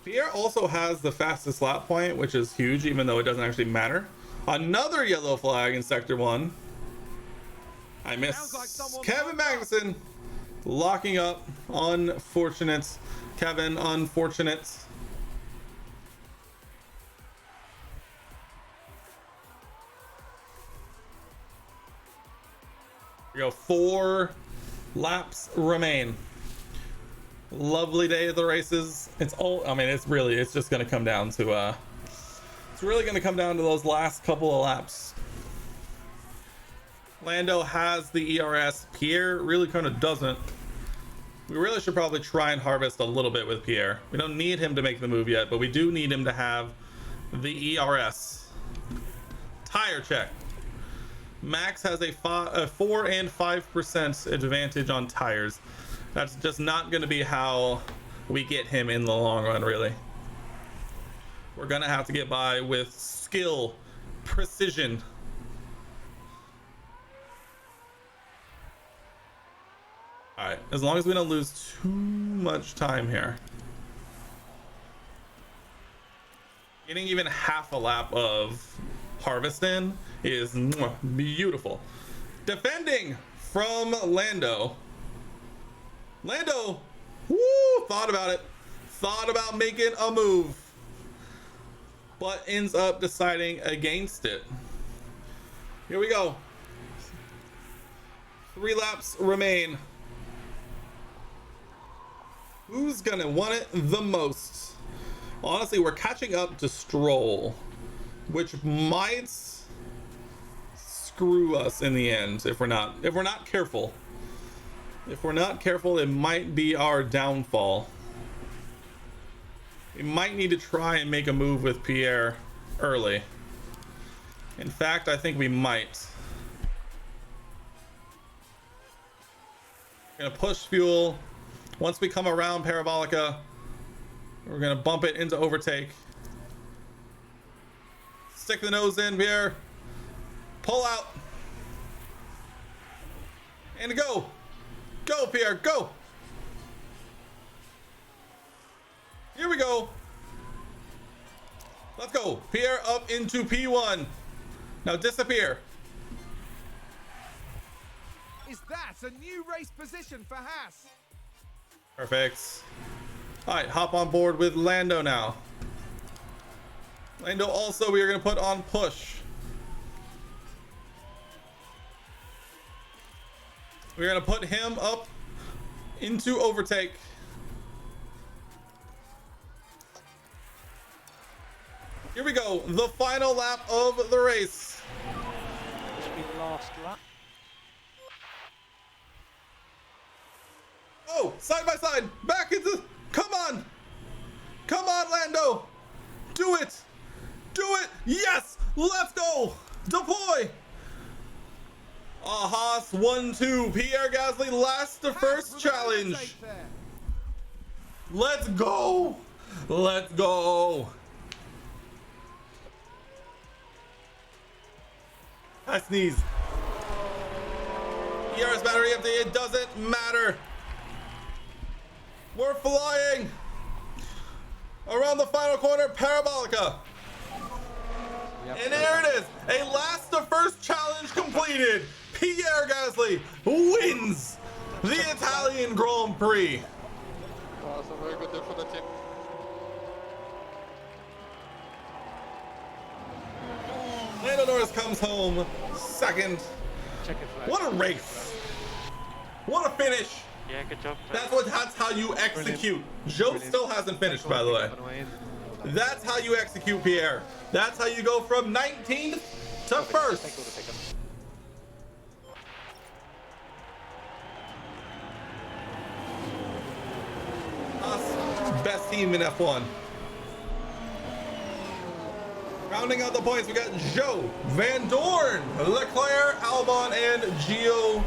Pierre also has the fastest lap point, which is huge, even though it doesn't actually matter. Another yellow flag in Sector 1. I miss Kevin Magnussen locking up. Unfortunate. Kevin, unfortunate. We go, 4 laps remain. Lovely day of the races. It's all, I mean, it's just going to come down to it's really going to come down to those last couple of laps. Lando has the ERS. Pierre really kind of doesn't. We really should probably try and harvest a little bit with Pierre. We don't need him to make the move yet, but we do need him to have the ERS. Tire check. Max has a 4 and 5% advantage on tires. That's just not going to be how we get him in the long run, really. We're going to have to get by with skill, precision. All right, as long as we don't lose too much time here. Getting even half a lap of harvest in is beautiful. Defending from Lando. Lando, woo, thought about it. Thought about making a move, but ends up deciding against it. Here we go. 3 laps remain. Who's gonna want it the most? Honestly, we're catching up to Stroll, which might screw us in the end if we're not careful. If we're not careful, it might be our downfall. We might need to try and make a move with Pierre early. In fact, I think we might. Gonna push fuel. Once we come around Parabolica, we're gonna bump it into overtake. Stick the nose in, Pierre. Pull out. And go. Go, Pierre, go. Here we go. Let's go. Pierre up into P1. Now disappear. Is that a new race position for Haas? Perfect. All right, hop on board with Lando now. Lando also, we are going to put on push. We're going to put him up into overtake. Here we go. The final lap of the race. This will be the last lap. Oh, side by side. Back into... Come on! Come on, Lando! Do it! Do it! Yes! Let's go! Deploy! Haas 1-2. Pierre Gasly last the first challenge. Let's go! Let's go! I sneeze. ERS battery empty. It doesn't matter. We're flying around the final corner, Parabolica. And there it is. A last to first challenge completed. Pierre Gasly wins the Italian Grand Prix. Oh, so very good day for the team. Lando Norris comes home second. Checker flag. What a race. What a finish. Yeah, good job. That's how you execute. Joe still hasn't finished, by the way. That's how you execute, Pierre. That's how you go from 19th to first. Us, best team in F1. Rounding out the points, we got Joe, Van Dorn, Leclerc, Albon, and Gio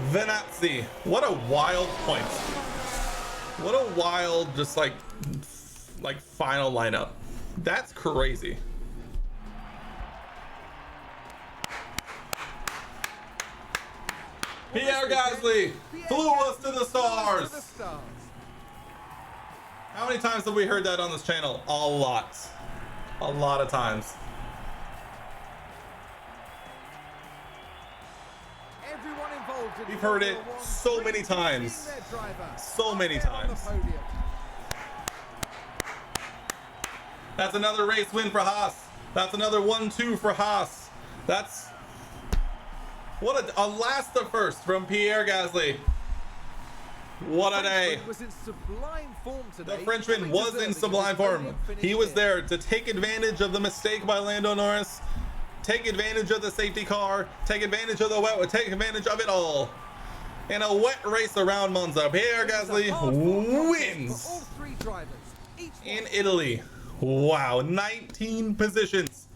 Venazzi. What a wild point. What a wild, just like final lineup. That's crazy. Pierre Gasly flew us to the stars. How many times have we heard that on this channel? A lot. A lot of times. Everyone involved in We've heard it so many times. So many times. That's another race win for Haas. That's another 1-2 for Haas. That's what a last to first from Pierre Gasly. What a day. The Frenchman was in sublime form. He was there to take advantage of the mistake by Lando Norris, take advantage of the safety car, take advantage of the wet, take advantage of it all. In a wet race around Monza, Pierre Gasly wins in Italy. Wow, 19 positions.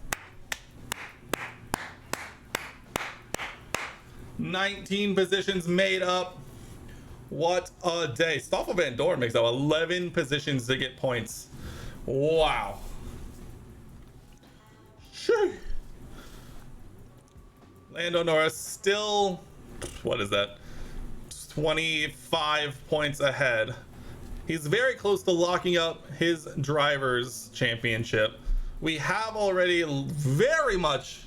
19 positions made up. What a day. Stoffel Van Dorn makes up 11 positions to get points. Wow. Shoo. Lando Norris still, what is that? 25 points ahead. He's very close to locking up his driver's championship. We have already very much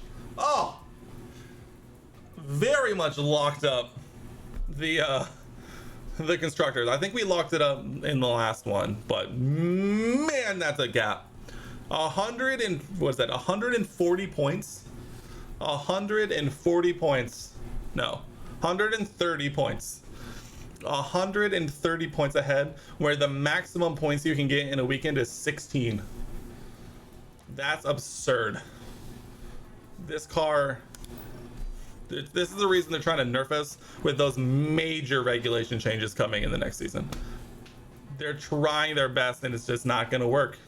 locked up the constructors. I think we locked it up in the last one, but man, that's a gap. 140 points. 140 points. No, 130 points. 130 points ahead, where the maximum points you can get in a weekend is 16. That's absurd. This car, this is the reason they're trying to nerf us with those major regulation changes coming in the next season. They're trying their best, and it's just not going to work.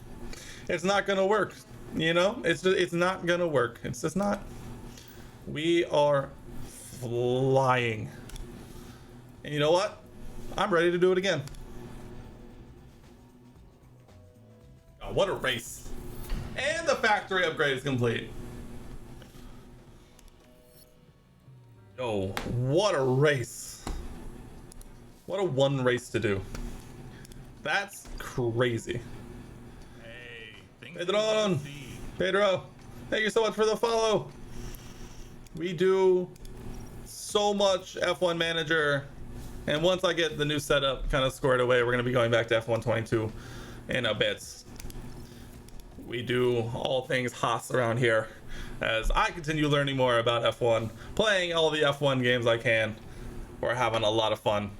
It's not going to work. You know, it's not going to work. It's just not. We are flying. And you know what? I'm ready to do it again. Oh, what a race. And the factory upgrade is complete. Oh, what a race. What a one race to do. That's crazy. Hey, Pedro, thank you so much for the follow. We do so much F1 Manager, and once I get the new setup kind of squared away, we're going to be going back to F1 22 in a bit. We do all things Haas around here as I continue learning more about F1, playing all the F1 games I can. We're having a lot of fun.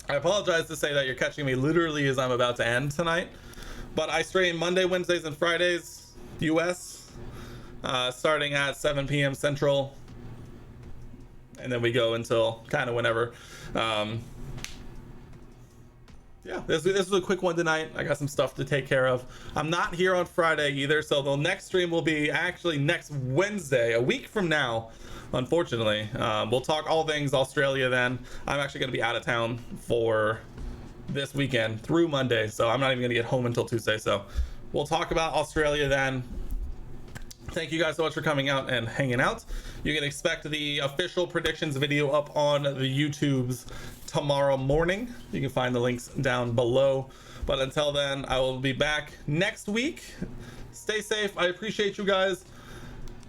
I apologize to say that you're catching me literally as I'm about to end tonight, but I stream Monday, Wednesdays, and Fridays, US, starting at 7 p.m. Central, and then we go until kind of whenever. yeah, this was a quick one tonight. I got some stuff to take care of. I'm not here on Friday either, so the next stream will be actually next Wednesday, a week from now, unfortunately. We'll talk all things Australia then. I'm actually going to be out of town for this weekend through Monday, so I'm not even going to get home until Tuesday, so we'll talk about Australia then. Thank you guys so much for coming out and hanging out. You can expect the official predictions video up on the YouTubes tomorrow morning. You can find the links down below. But until then, I will be back next week. Stay safe. I appreciate you guys.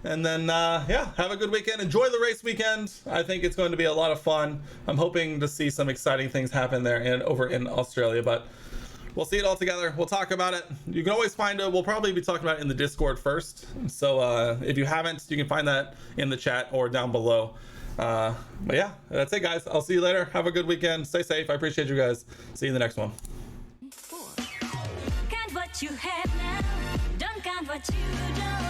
And then, yeah, have a good weekend. Enjoy the race weekend. I think it's going to be a lot of fun. I'm hoping to see some exciting things happen there and over in Australia. But we'll see it all together. We'll talk about it. You can always find it. We'll probably be talking about it in the Discord first. So if you haven't, you can find that in the chat or down below. But yeah, that's it, guys. I'll see you later. Have a good weekend. Stay safe. I appreciate you guys. See you in the next one. Count what you have now. Don't count what you don't.